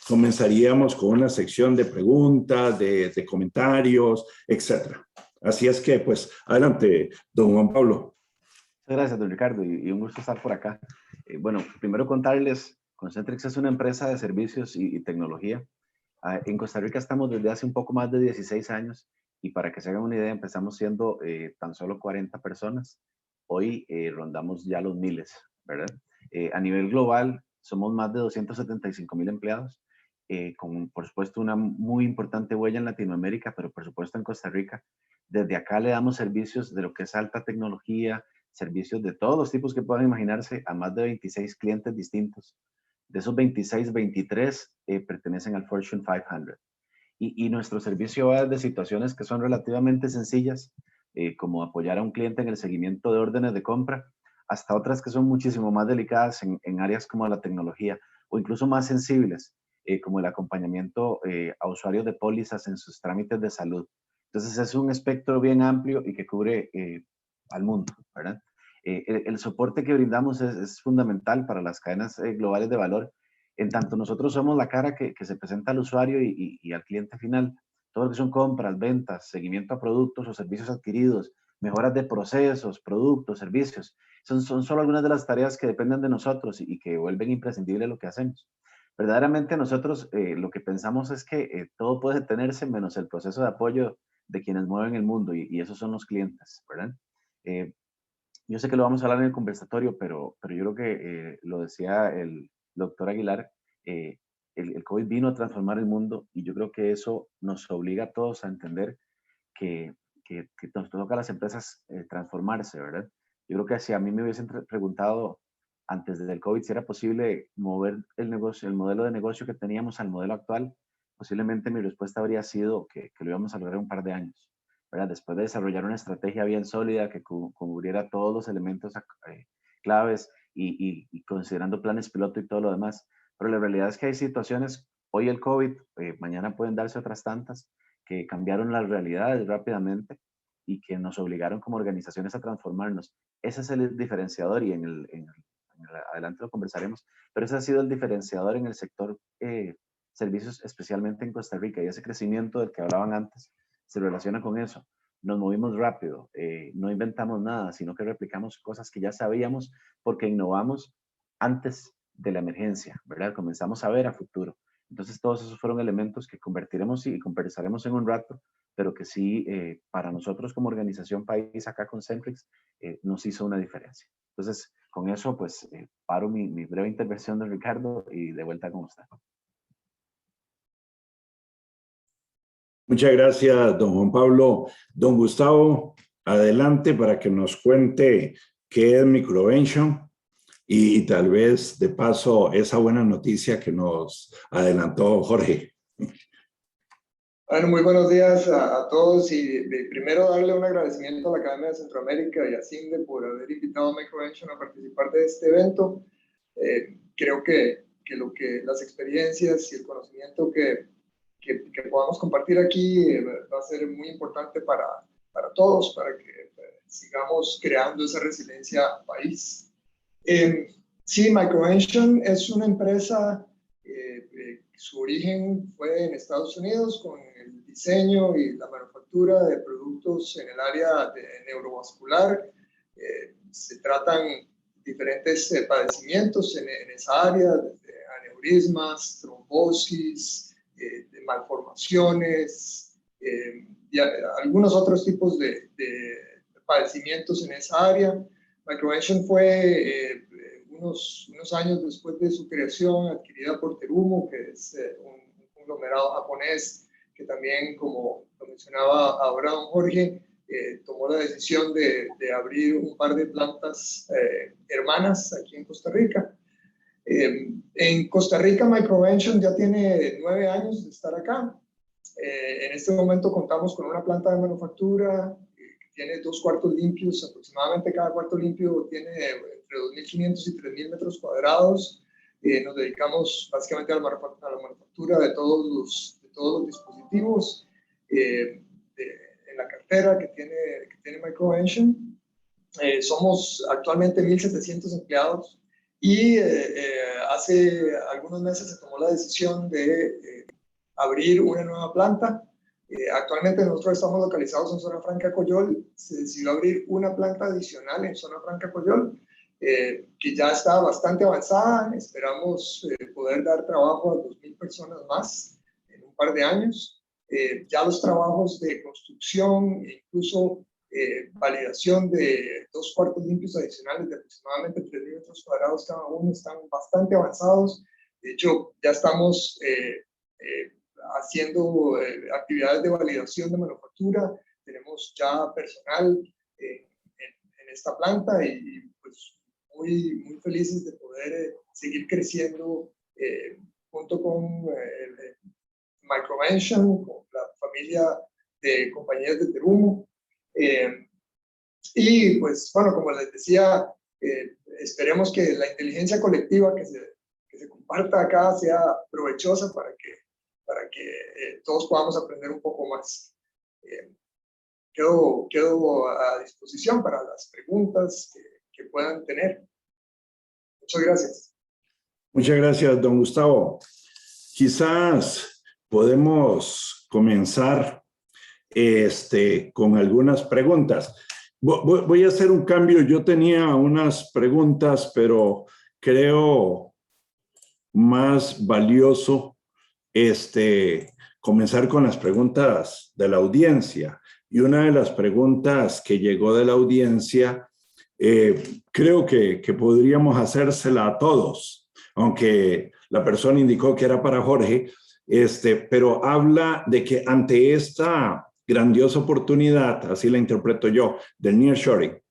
comenzaríamos con una sección de preguntas, de comentarios, etcétera. Así es que, pues, adelante, don Juan Pablo. Muchas gracias, don Ricardo, y un gusto estar por acá. Bueno, primero contarles, Concentrix es una empresa de servicios y tecnología. En Costa Rica estamos desde hace un poco más de 16 años y para que se hagan una idea, empezamos siendo tan solo 40 personas. Hoy rondamos ya los miles, ¿verdad? A nivel global, somos más de 275,000 empleados, con, por supuesto, una muy importante huella en Latinoamérica, pero por supuesto en Costa Rica. Desde acá le damos servicios de lo que es alta tecnología, servicios de todos los tipos que puedan imaginarse a más de 26 clientes distintos. De esos 26, 23 pertenecen al Fortune 500. Y nuestro servicio va desde situaciones que son relativamente sencillas, como apoyar a un cliente en el seguimiento de órdenes de compra, hasta otras que son muchísimo más delicadas en áreas como la tecnología o incluso más sensibles, como el acompañamiento a usuarios de pólizas en sus trámites de salud. Entonces es un espectro bien amplio y que cubre al mundo, ¿verdad? El soporte que brindamos es fundamental para las cadenas globales de valor, en tanto nosotros somos la cara que se presenta al usuario y al cliente final. Todo lo que son compras, ventas, seguimiento a productos o servicios adquiridos, mejoras de procesos, productos, servicios, son solo algunas de las tareas que dependen de nosotros y que vuelven imprescindible lo que hacemos. Verdaderamente nosotros lo que pensamos es que todo puede detenerse menos el proceso de apoyo de quienes mueven el mundo y esos son los clientes, ¿verdad? Yo sé que lo vamos a hablar en el conversatorio, pero yo creo que lo decía el doctor Aguilar, el COVID vino a transformar el mundo y yo creo que eso nos obliga a todos a entender que nos toca a las empresas transformarse, ¿verdad? Yo creo que si a mí me hubiesen preguntado antes del COVID si era posible mover el negocio, el modelo de negocio que teníamos al modelo actual, posiblemente mi respuesta habría sido que lo íbamos a lograr en un par de años, ¿verdad? Después de desarrollar una estrategia bien sólida que cubriera todos los elementos claves y considerando planes piloto y todo lo demás. Pero la realidad es que hay situaciones, hoy el COVID, mañana pueden darse otras tantas, que cambiaron las realidades rápidamente y que nos obligaron como organizaciones a transformarnos. Ese es el diferenciador y adelante lo conversaremos, pero ese ha sido el diferenciador en el sector servicios, especialmente en Costa Rica, y ese crecimiento del que hablaban antes se relaciona con eso. Nos movimos rápido, no inventamos nada, sino que replicamos cosas que ya sabíamos porque innovamos antes de la emergencia, ¿verdad? Comenzamos a ver a futuro. Entonces, todos esos fueron elementos que convertiremos y conversaremos en un rato, pero que sí, para nosotros como organización país acá con Concentrix, nos hizo una diferencia. Entonces, con eso, pues, paro mi breve intervención de Ricardo y de vuelta con usted. Muchas gracias, don Juan Pablo. Don Gustavo, adelante para que nos cuente qué es Microvention y tal vez, de paso, esa buena noticia que nos adelantó Jorge. Bueno, muy buenos días a todos y primero darle un agradecimiento a la Academia de Centroamérica y a CINDE por haber invitado a Microvention a participar de este evento. Creo que las experiencias y el conocimiento que podamos compartir aquí va a ser muy importante para todos, para que sigamos creando esa resiliencia país. Sí, Microvention es una empresa, su origen fue en Estados Unidos con el diseño y la manufactura de productos en el área de neurovascular. Se tratan diferentes padecimientos en esa área, desde aneurismas, trombosis, de malformaciones y algunos otros tipos de padecimientos en esa área. Microvention fue unos años después de su creación adquirida por Terumo, que es un conglomerado japonés que también, como lo mencionaba ahora don Jorge, tomó la decisión de abrir un par de plantas hermanas aquí en Costa Rica. En Costa Rica, Microvention ya tiene 9 años de estar acá. En este momento contamos con una planta de manufactura que tiene 2 cuartos limpios, aproximadamente cada cuarto limpio tiene entre 2.500 y 3.000 metros cuadrados. Nos dedicamos básicamente a la manufactura de todos los dispositivos. en la cartera que tiene MicroVention. Somos actualmente 1.700 empleados y hace algunos meses se tomó la decisión de abrir una nueva planta. Actualmente nosotros estamos localizados en Zona Franca Coyol. Se decidió abrir una planta adicional en Zona Franca Coyol, que ya está bastante avanzada. Esperamos poder dar trabajo a 2.000 personas más en un par de años. Ya los trabajos de construcción e incluso validación de 2 cuartos limpios adicionales de aproximadamente 3.000 metros cuadrados cada uno están bastante avanzados. De hecho, ya estamos haciendo actividades de validación de manufactura. Tenemos ya personal en esta planta y pues muy felices de poder seguir creciendo junto con MicroVention, con la familia de compañías de Terumo. Y pues bueno, como les decía, esperemos que la inteligencia colectiva que se comparta acá sea provechosa para que todos podamos aprender un poco más. Quedo a disposición para las preguntas que puedan tener. Muchas gracias. Muchas gracias, don Gustavo. Quizás podemos comenzar con algunas preguntas. Voy a hacer un cambio. Yo tenía unas preguntas, pero creo más valioso comenzar con las preguntas de la audiencia. Y una de las preguntas que llegó de la audiencia, creo que podríamos hacérsela a todos, aunque la persona indicó que era para Jorge, pero habla de que ante esta grandiosa oportunidad, así la interpreto yo, del nearshoring,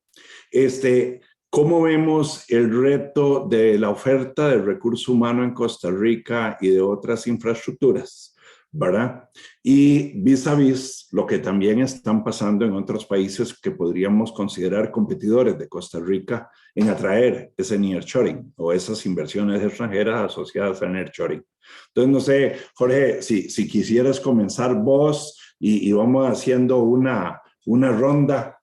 ¿cómo vemos el reto de la oferta del recurso humano en Costa Rica y de otras infraestructuras, ¿verdad? Y vis a vis lo que también están pasando en otros países que podríamos considerar competidores de Costa Rica en atraer ese nearshoring o esas inversiones extranjeras asociadas al nearshoring. Entonces, no sé, Jorge, si quisieras comenzar vos y vamos haciendo una ronda.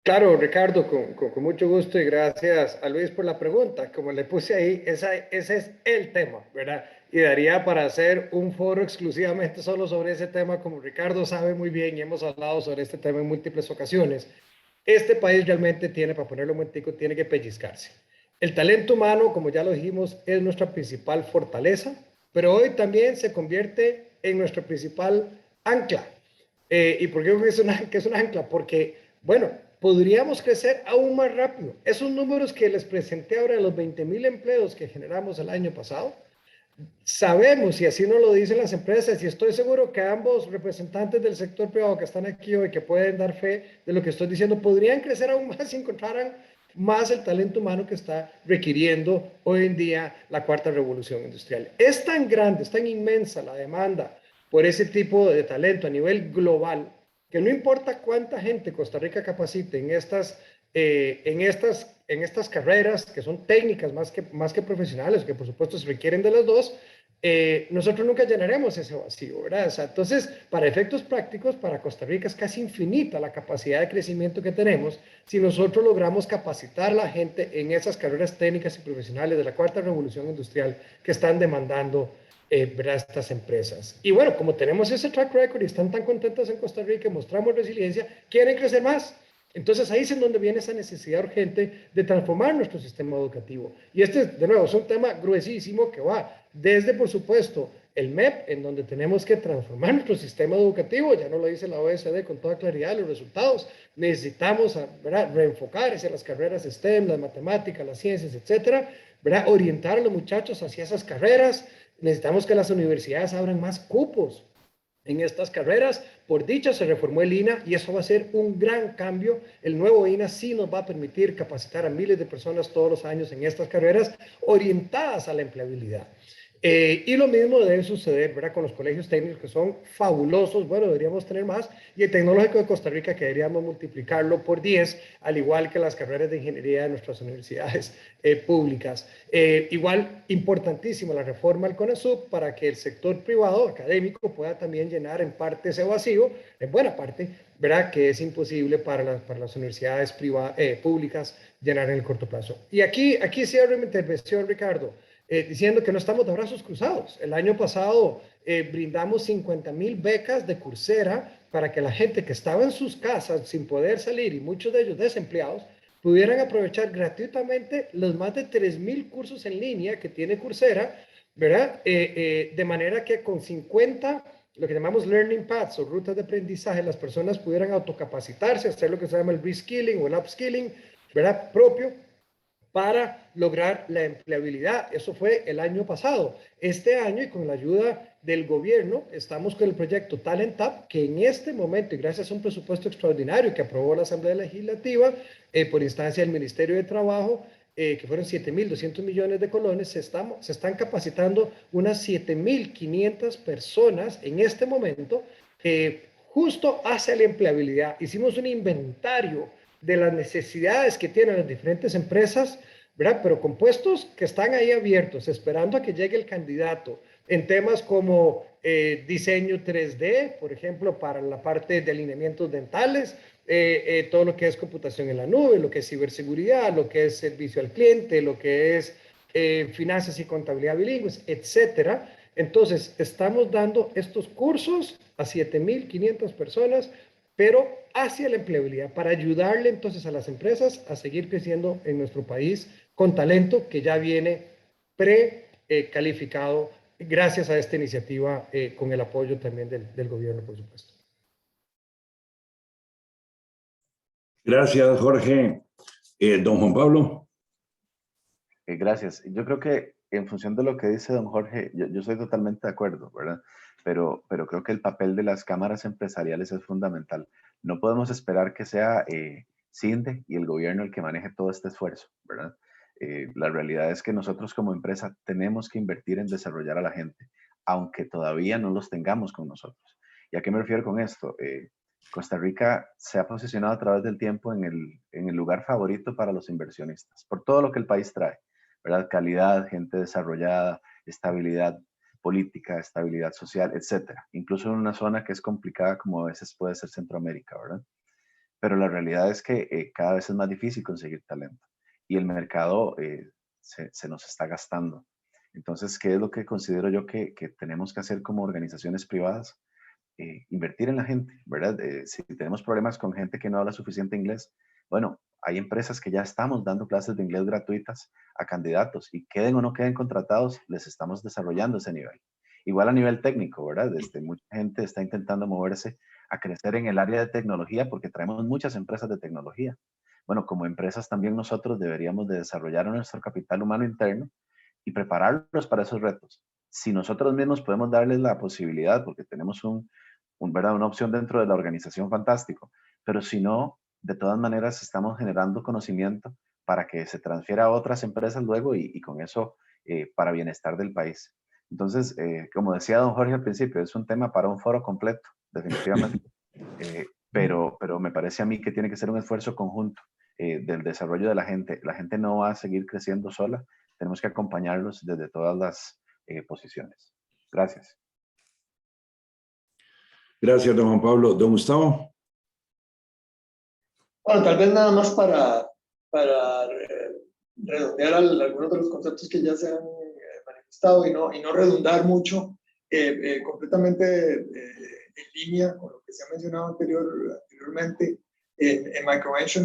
Claro, Ricardo, con mucho gusto y gracias a Luis por la pregunta. Como le puse ahí, ese es el tema, ¿verdad? Y daría para hacer un foro exclusivamente solo sobre ese tema, como Ricardo sabe muy bien y hemos hablado sobre este tema en múltiples ocasiones. Este país realmente tiene, para ponerlo muy tico, tiene que pellizcarse. El talento humano, como ya lo dijimos, es nuestra principal fortaleza, pero hoy también se convierte en nuestra principal ancla. ¿Y por qué digo que es una ancla? Porque, bueno, podríamos crecer aún más rápido. Esos números que les presenté ahora de los 20,000 empleos que generamos el año pasado, sabemos, y así nos lo dicen las empresas, y estoy seguro que ambos representantes del sector privado que están aquí hoy, que pueden dar fe de lo que estoy diciendo, podrían crecer aún más si encontraran más el talento humano que está requiriendo hoy en día la cuarta revolución industrial. Es tan grande, es tan inmensa la demanda por ese tipo de talento a nivel global, que no importa cuánta gente Costa Rica capacite en estas carreras que son técnicas más que profesionales, que por supuesto se requieren de las dos, nosotros nunca llenaremos ese vacío, ¿verdad? O sea, entonces, para efectos prácticos, para Costa Rica es casi infinita la capacidad de crecimiento que tenemos si nosotros logramos capacitar a la gente en esas carreras técnicas y profesionales de la cuarta revolución industrial que están demandando estas empresas. Y bueno, como tenemos ese track record y están tan contentas en Costa Rica, mostramos resiliencia, quieren crecer más. Entonces ahí es en donde viene esa necesidad urgente de transformar nuestro sistema educativo. Y de nuevo, es un tema gruesísimo que va desde, por supuesto, el MEP, en donde tenemos que transformar nuestro sistema educativo, ya no lo dice la OECD con toda claridad los resultados, necesitamos reenfocar hacia las carreras STEM, las matemáticas, las ciencias, etcétera, orientar a los muchachos hacia esas carreras, necesitamos que las universidades abran más cupos en estas carreras. Por dicha se reformó el INA y eso va a ser un gran cambio. El nuevo INA sí nos va a permitir capacitar a miles de personas todos los años en estas carreras orientadas a la empleabilidad. Y lo mismo debe suceder, ¿verdad?, con los colegios técnicos que son fabulosos. Bueno, deberíamos tener más. Y el Tecnológico de Costa Rica, que deberíamos multiplicarlo por 10, al igual que las carreras de ingeniería de nuestras universidades públicas. Igual, importantísima la reforma al CONASUP para que el sector privado académico pueda también llenar en parte ese vacío, en buena parte, ¿verdad?, que es imposible para las universidades públicas llenar en el corto plazo. Y aquí cierro mi intervención, Ricardo, diciendo que no estamos de brazos cruzados. El año pasado brindamos 50,000 becas de Coursera para que la gente que estaba en sus casas sin poder salir, y muchos de ellos desempleados, pudieran aprovechar gratuitamente los más de 3,000 cursos en línea que tiene Coursera, ¿verdad? De manera que con 50, lo que llamamos learning paths o rutas de aprendizaje, las personas pudieran autocapacitarse, hacer lo que se llama el reskilling o el upskilling, ¿verdad?, propio, para lograr la empleabilidad. Eso fue el año pasado. Este año, y con la ayuda del gobierno, estamos con el proyecto Talent Up, que en este momento, y gracias a un presupuesto extraordinario que aprobó la Asamblea Legislativa por instancia del Ministerio de Trabajo, que fueron 7,200 millones de colones, se están capacitando unas 7,500 personas en este momento, justo hacia la empleabilidad. Hicimos un inventario de las necesidades que tienen las diferentes empresas, ¿verdad?, pero con puestos que están ahí abiertos, esperando a que llegue el candidato, en temas como diseño 3D, por ejemplo, para la parte de alineamientos dentales, todo lo que es computación en la nube, lo que es ciberseguridad, lo que es servicio al cliente, lo que es finanzas y contabilidad bilingües, etcétera. Entonces, estamos dando estos cursos a 7,500 personas, pero hacia la empleabilidad, para ayudarle entonces a las empresas a seguir creciendo en nuestro país con talento que ya viene precalificado gracias a esta iniciativa, con el apoyo también del gobierno, por supuesto. Gracias, Jorge. Don Juan Pablo. Gracias. Yo creo que en función de lo que dice don Jorge, yo estoy totalmente de acuerdo, ¿verdad? Pero creo que el papel de las cámaras empresariales es fundamental. No podemos esperar que sea CINDE y el gobierno el que maneje todo este esfuerzo, ¿verdad? La realidad es que nosotros como empresa tenemos que invertir en desarrollar a la gente, aunque todavía no los tengamos con nosotros. ¿Y a qué me refiero con esto? Costa Rica se ha posicionado a través del tiempo en el lugar favorito para los inversionistas, por todo lo que el país trae, ¿verdad? Calidad, gente desarrollada, estabilidad política, estabilidad social, etcétera. Incluso en una zona que es complicada como a veces puede ser Centroamérica, ¿verdad? Pero la realidad es que cada vez es más difícil conseguir talento y el mercado se nos está gastando. Entonces, ¿qué es lo que considero yo que tenemos que hacer como organizaciones privadas? Invertir en la gente, ¿verdad? Si tenemos problemas con gente que no habla suficiente inglés, bueno, hay empresas que ya estamos dando clases de inglés gratuitas a candidatos y queden o no queden contratados, les estamos desarrollando ese nivel. Igual a nivel técnico, ¿verdad? Mucha gente está intentando moverse a crecer en el área de tecnología porque traemos muchas empresas de tecnología. Bueno, como empresas también nosotros deberíamos de desarrollar nuestro capital humano interno y prepararlos para esos retos. Si nosotros mismos podemos darles la posibilidad, porque tenemos ¿verdad?, una opción dentro de la organización, fantástico, pero si no, de todas maneras estamos generando conocimiento para que se transfiera a otras empresas luego y con eso para bienestar del país. Entonces, como decía don Jorge al principio, es un tema para un foro completo, definitivamente, pero me parece a mí que tiene que ser un esfuerzo conjunto del desarrollo de la gente. La gente no va a seguir creciendo sola, tenemos que acompañarlos desde todas las posiciones. Gracias. Gracias, don Juan Pablo. Don Gustavo. Bueno, tal vez nada más para redondear algunos de los conceptos que ya se han manifestado y no redundar mucho, completamente en línea con lo que se ha mencionado anteriormente. En Microvention,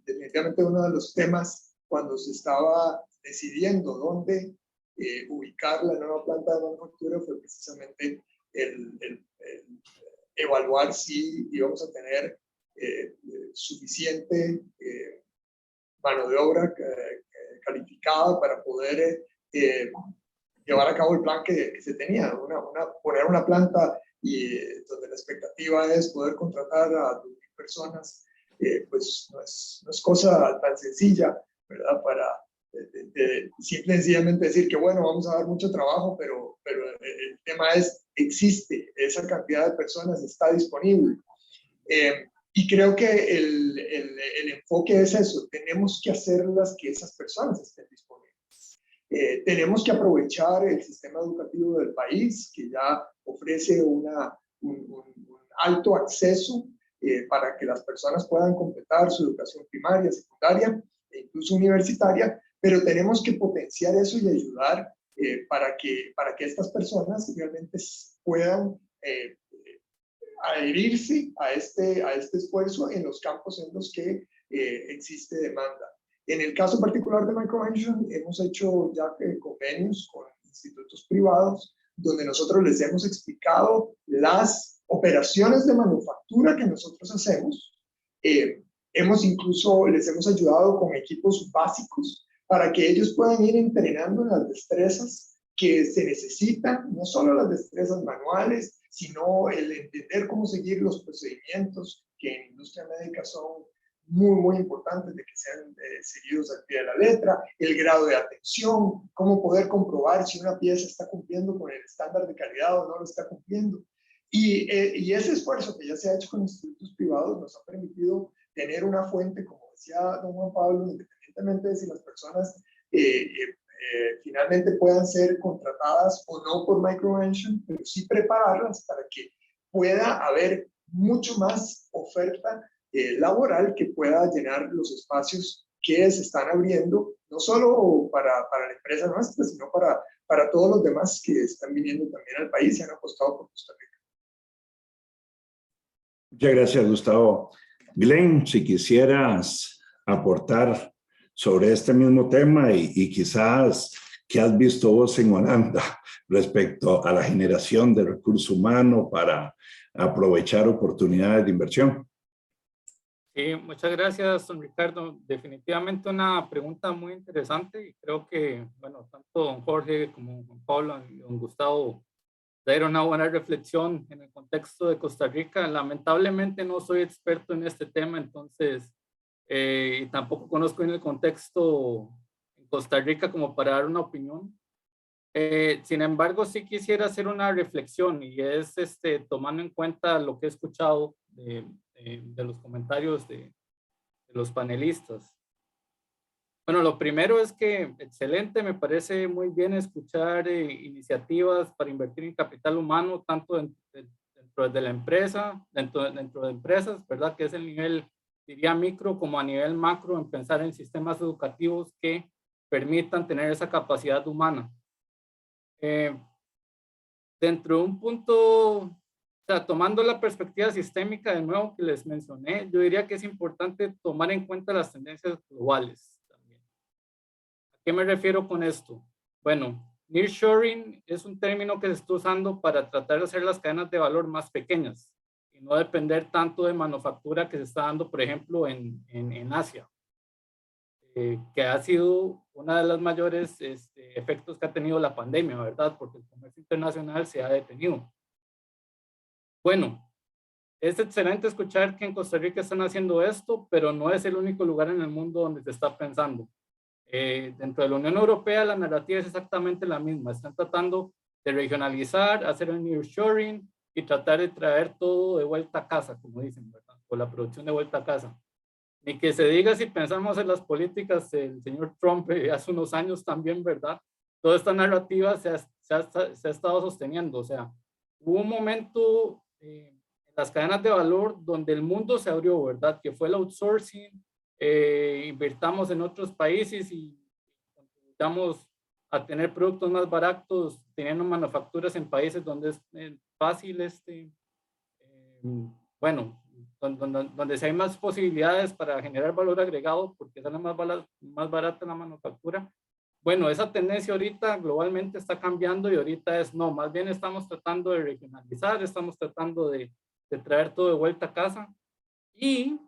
definitivamente uno de los temas cuando se estaba decidiendo dónde ubicar la nueva planta de manufactura fue precisamente el evaluar si íbamos a tener suficiente mano de obra calificada para poder llevar a cabo el plan que se tenía, poner una planta y donde la expectativa es poder contratar a 2,000 personas, pues no es cosa tan sencilla, ¿verdad? simple y sencillamente decir que, bueno, vamos a dar mucho trabajo, pero el tema es, existe, esa cantidad de personas está disponible. Y creo que el enfoque es eso, tenemos que hacerlas que esas personas estén disponibles. Tenemos que aprovechar el sistema educativo del país, que ya ofrece un alto acceso para que las personas puedan completar su educación primaria, secundaria e incluso universitaria, pero tenemos que potenciar eso y ayudar para que estas personas realmente puedan adherirse a este esfuerzo en los campos en los que existe demanda. En el caso particular de MicroVention, hemos hecho ya convenios con institutos privados, donde nosotros les hemos explicado las operaciones de manufactura que nosotros hacemos. Les hemos ayudado con equipos básicos para que ellos puedan ir entrenando en las destrezas que se necesitan, no solo las destrezas manuales, sino el entender cómo seguir los procedimientos que en industria médica son muy importantes de que sean seguidos al pie de la letra, el grado de atención, cómo poder comprobar si una pieza está cumpliendo con el estándar de calidad o no lo está cumpliendo. Y ese esfuerzo que ya se ha hecho con institutos privados nos ha permitido tener una fuente, como decía don Juan Pablo, independientemente de si las personas finalmente puedan ser contratadas o no por MicroVention, pero sí prepararlas para que pueda haber mucho más oferta laboral que pueda llenar los espacios que se están abriendo, no solo para la empresa nuestra, sino para todos los demás que están viniendo también al país y han apostado por Costa Rica. Muchas gracias, Gustavo. Glenn, si quisieras aportar sobre este mismo tema y quizás qué has visto vos en Holanda respecto a la generación de recurso humano para aprovechar oportunidades de inversión. Sí, muchas gracias, don Ricardo. Definitivamente una pregunta muy interesante y creo que, bueno, tanto don Jorge como don Pablo y don Gustavo dieron una buena reflexión en el contexto de Costa Rica. Lamentablemente no soy experto en este tema, entonces, y tampoco conozco en el contexto en Costa Rica como para dar una opinión. Sin embargo, sí quisiera hacer una reflexión y es tomando en cuenta lo que he escuchado de los comentarios de los panelistas. Bueno, lo primero es que excelente, me parece muy bien escuchar iniciativas para invertir en capital humano, tanto dentro de la empresa, dentro de empresas, ¿verdad? Que es el nivel, diría micro, como a nivel macro, en pensar en sistemas educativos que permitan tener esa capacidad humana. Dentro de un punto, o sea, tomando la perspectiva sistémica de nuevo que les mencioné, yo diría que es importante tomar en cuenta las tendencias globales también. ¿A qué me refiero con esto? Bueno, nearshoring es un término que se está usando para tratar de hacer las cadenas de valor más pequeñas y no depender tanto de manufactura que se está dando, por ejemplo, en Asia. Que ha sido uno de los mayores efectos que ha tenido la pandemia, ¿verdad? Porque el comercio internacional se ha detenido. Bueno, es excelente escuchar que en Costa Rica están haciendo esto, pero no es el único lugar en el mundo donde se está pensando. Dentro de la Unión Europea la narrativa es exactamente la misma. Están tratando de regionalizar, hacer el nearshoring y tratar de traer todo de vuelta a casa, como dicen, ¿verdad? O la producción de vuelta a casa. Ni que se diga si pensamos en las políticas del señor Trump hace unos años también, ¿verdad? Toda esta narrativa se ha estado sosteniendo. O sea, hubo un momento en las cadenas de valor donde el mundo se abrió, ¿verdad? Que fue el outsourcing, invirtamos en otros países y contribuyamos a tener productos más baratos, teniendo manufacturas en países donde es fácil, bueno, donde se hay más posibilidades para generar valor agregado porque sale más barata la manufactura. Bueno, esa tendencia ahorita globalmente está cambiando y ahorita es no, más bien estamos tratando de regionalizar, estamos tratando de traer todo de vuelta a casa y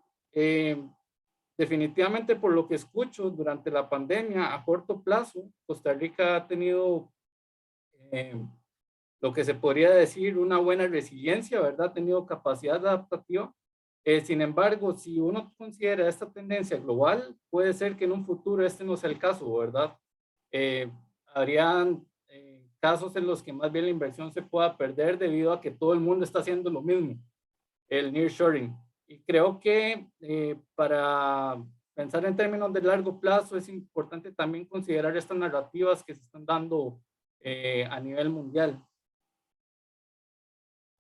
definitivamente por lo que escucho durante la pandemia a corto plazo, Costa Rica ha tenido lo que se podría decir una buena resiliencia, ¿verdad? Ha tenido capacidad adaptativa Sin embargo, si uno considera esta tendencia global, puede ser que en un futuro este no sea el caso, ¿verdad? Habrían casos en los que más bien la inversión se pueda perder debido a que todo el mundo está haciendo lo mismo, el nearshoring. Y creo que para pensar en términos de largo plazo es importante también considerar estas narrativas que se están dando a nivel mundial.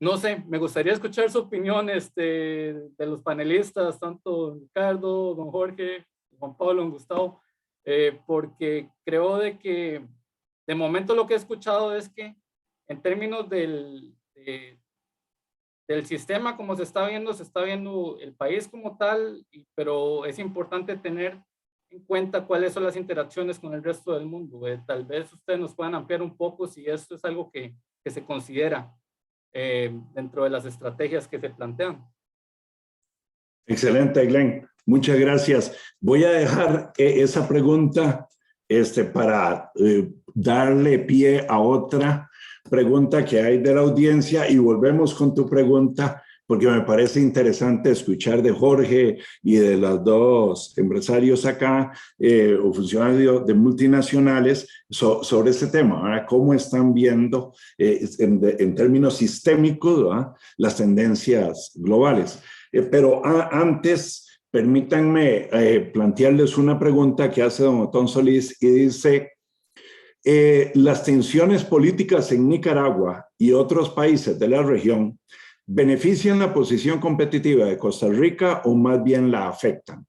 No sé, me gustaría escuchar su opinión de los panelistas, tanto don Ricardo, don Jorge, Juan Pablo, don Gustavo, porque creo de que de momento lo que he escuchado es que en términos del sistema como se está viendo el país como tal, pero es importante tener en cuenta cuáles son las interacciones con el resto del mundo. Tal vez ustedes nos puedan ampliar un poco si esto es algo que se considera dentro de las estrategias que se plantean. Excelente, Glenn. Muchas gracias. Voy a dejar esa pregunta para darle pie a otra pregunta que hay de la audiencia y volvemos con tu pregunta porque me parece interesante escuchar de Jorge y de los dos empresarios acá o funcionarios de multinacionales sobre este tema, ¿verdad? Cómo están viendo en términos sistémicos, ¿verdad?, las tendencias globales. Pero antes, permítanme plantearles una pregunta que hace don Otón Solís y dice, las tensiones políticas en Nicaragua y otros países de la región ¿benefician la posición competitiva de Costa Rica o más bien la afectan?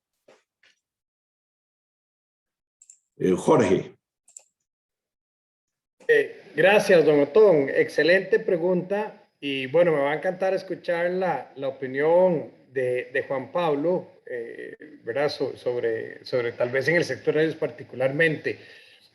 Jorge. Gracias, don Otón. Excelente pregunta. Y bueno, me va a encantar escuchar la opinión de Juan Pablo, ¿verdad? Sobre tal vez en el sector de ellos particularmente.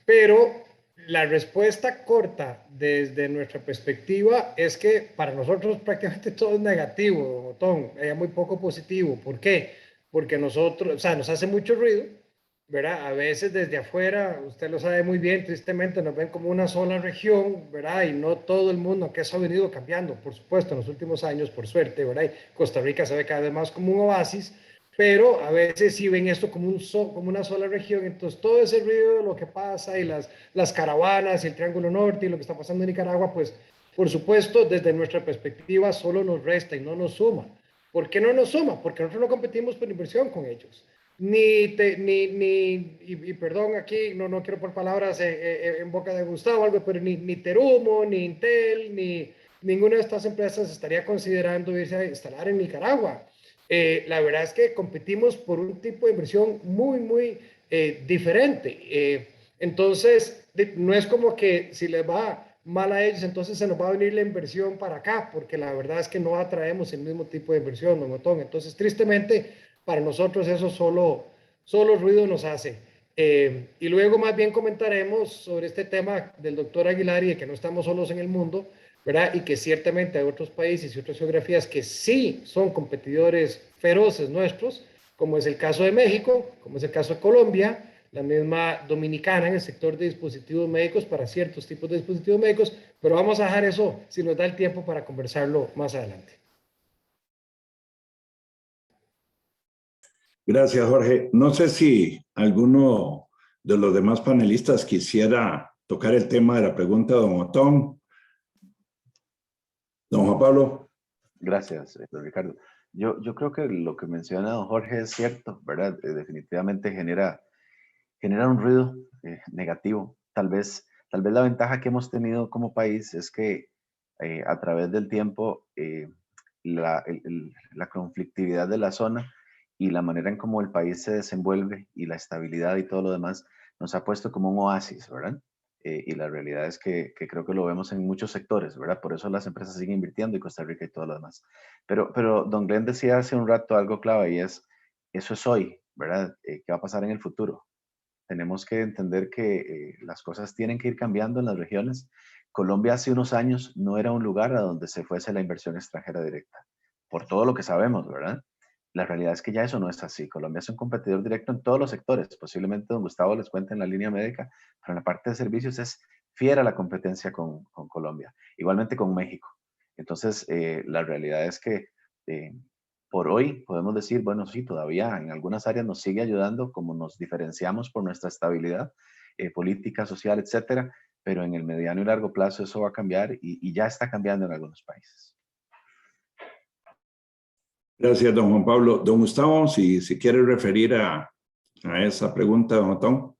Pero la respuesta corta desde nuestra perspectiva es que para nosotros prácticamente todo es negativo, don Otón, muy poco positivo. ¿Por qué? Porque nosotros, o sea, nos hace mucho ruido, ¿verdad? A veces desde afuera, usted lo sabe muy bien, tristemente nos ven como una sola región, ¿verdad? Y no todo el mundo, aunque eso ha venido cambiando, por supuesto, en los últimos años, por suerte, ¿verdad? Y Costa Rica se ve cada vez más como un oasis, pero a veces sí ven esto como, como una sola región, entonces todo ese ruido de lo que pasa y las caravanas y el Triángulo Norte y lo que está pasando en Nicaragua, pues por supuesto desde nuestra perspectiva solo nos resta y no nos suma. ¿Por qué no nos suma? Porque nosotros no competimos por inversión con ellos. Y perdón aquí, no quiero por palabras en boca de Gustavo, algo, pero ni Terumo, ni Intel, ni ninguna de estas empresas estaría considerando irse a instalar en Nicaragua. La verdad es que competimos por un tipo de inversión muy diferente. Entonces, no es como que si les va mal a ellos, entonces se nos va a venir la inversión para acá, porque la verdad es que no atraemos el mismo tipo de inversión, don Otón. Entonces, tristemente, para nosotros eso solo ruido nos hace. Y luego más bien comentaremos sobre este tema del doctor Aguilar y de que no estamos solos en el mundo, ¿verdad? Y que ciertamente hay otros países y otras geografías que sí son competidores feroces nuestros, como es el caso de México, como es el caso de Colombia, la misma Dominicana en el sector de dispositivos médicos para ciertos tipos de dispositivos médicos, pero vamos a dejar eso si nos da el tiempo para conversarlo más adelante. Gracias, Jorge. No sé si alguno de los demás panelistas quisiera tocar el tema de la pregunta de don Otón. Don Juan Pablo. Gracias, don Ricardo. Yo creo que lo que menciona don Jorge es cierto, ¿verdad? Definitivamente genera un ruido negativo. Tal vez la ventaja que hemos tenido como país es que a través del tiempo la conflictividad de la zona y la manera en cómo el país se desenvuelve y la estabilidad y todo lo demás nos ha puesto como un oasis, ¿verdad? Y la realidad es que creo que lo vemos en muchos sectores, ¿verdad? Por eso las empresas siguen invirtiendo y Costa Rica y todo lo demás. Pero don Glenn decía hace un rato algo clave y es, eso es hoy, ¿verdad? ¿Qué va a pasar en el futuro? Tenemos que entender que las cosas tienen que ir cambiando en las regiones. Colombia hace unos años no era un lugar a donde se fuese la inversión extranjera directa, por todo lo que sabemos, ¿verdad? La realidad es que ya eso no es así. Colombia es un competidor directo en todos los sectores. Posiblemente don Gustavo les cuente en la línea médica, pero en la parte de servicios es fiera la competencia con Colombia. Igualmente con México. Entonces, la realidad es que por hoy podemos decir, bueno, sí, todavía en algunas áreas nos sigue ayudando, como nos diferenciamos por nuestra estabilidad política, social, etcétera, pero en el mediano y largo plazo eso va a cambiar y ya está cambiando en algunos países. Gracias, don Juan Pablo. Don Gustavo, si quiere referir a esa pregunta, don Otón.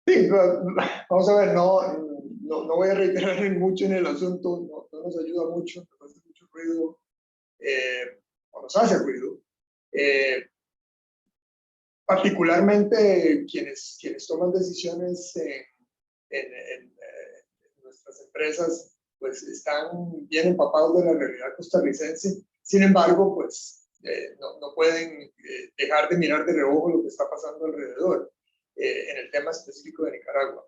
Sí, vamos a ver, no voy a reiterar mucho en el asunto, no nos ayuda mucho, nos hace mucho ruido, o nos hace ruido. Particularmente quienes toman decisiones en nuestras empresas, pues están bien empapados de la realidad costarricense. Sin embargo, pues no pueden dejar de mirar de reojo lo que está pasando alrededor en el tema específico de Nicaragua.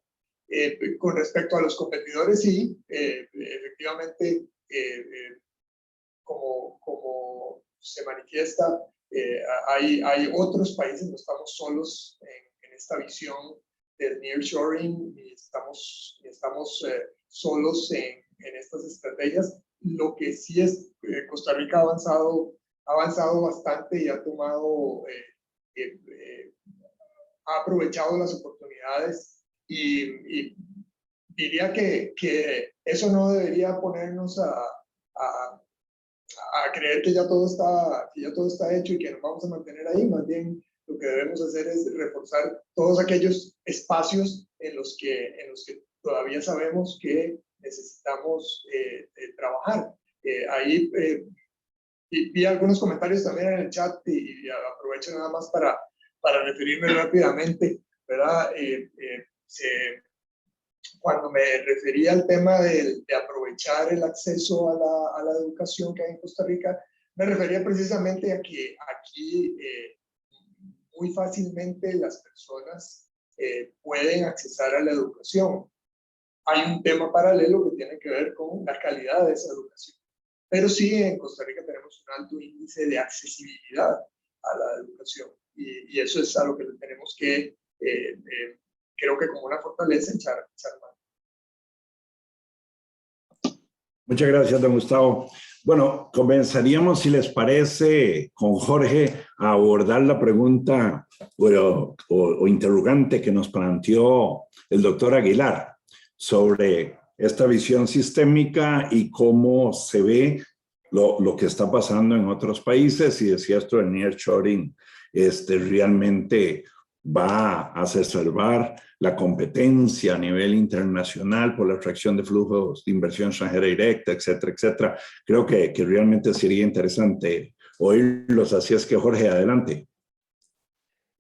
Con respecto a los competidores, sí, efectivamente, como se manifiesta, hay otros países, no estamos solos en esta visión del nearshoring, y estamos solos en estas estrategias. Lo que sí es, Costa Rica ha avanzado bastante y ha tomado, ha aprovechado las oportunidades y diría que eso no debería ponernos a creer que ya todo está hecho y que nos vamos a mantener ahí. Más bien, lo que debemos hacer es reforzar todos aquellos espacios en los que todavía sabemos que necesitamos trabajar. Ahí vi algunos comentarios también en el chat y aprovecho nada más para referirme rápidamente, ¿verdad? Cuando me refería al tema de aprovechar el acceso a la educación que hay en Costa Rica, me refería precisamente a que aquí muy fácilmente las personas pueden accesar a la educación. Hay un tema paralelo que tiene que ver con la calidad de esa educación. Pero sí, en Costa Rica tenemos un alto índice de accesibilidad a la educación y eso es algo que tenemos que creo que como una fortaleza echar mano. Muchas gracias, don Gustavo. Bueno, comenzaríamos, si les parece, con Jorge a abordar la pregunta o interrogante que nos planteó el doctor Aguilar sobre esta visión sistémica y cómo se ve lo que está pasando en otros países y si esto del nearshoring realmente va a exacerbar la competencia a nivel internacional por la atracción de flujos de inversión extranjera directa, etcétera, etcétera. Creo que realmente sería interesante oírlos, así es que Jorge, adelante.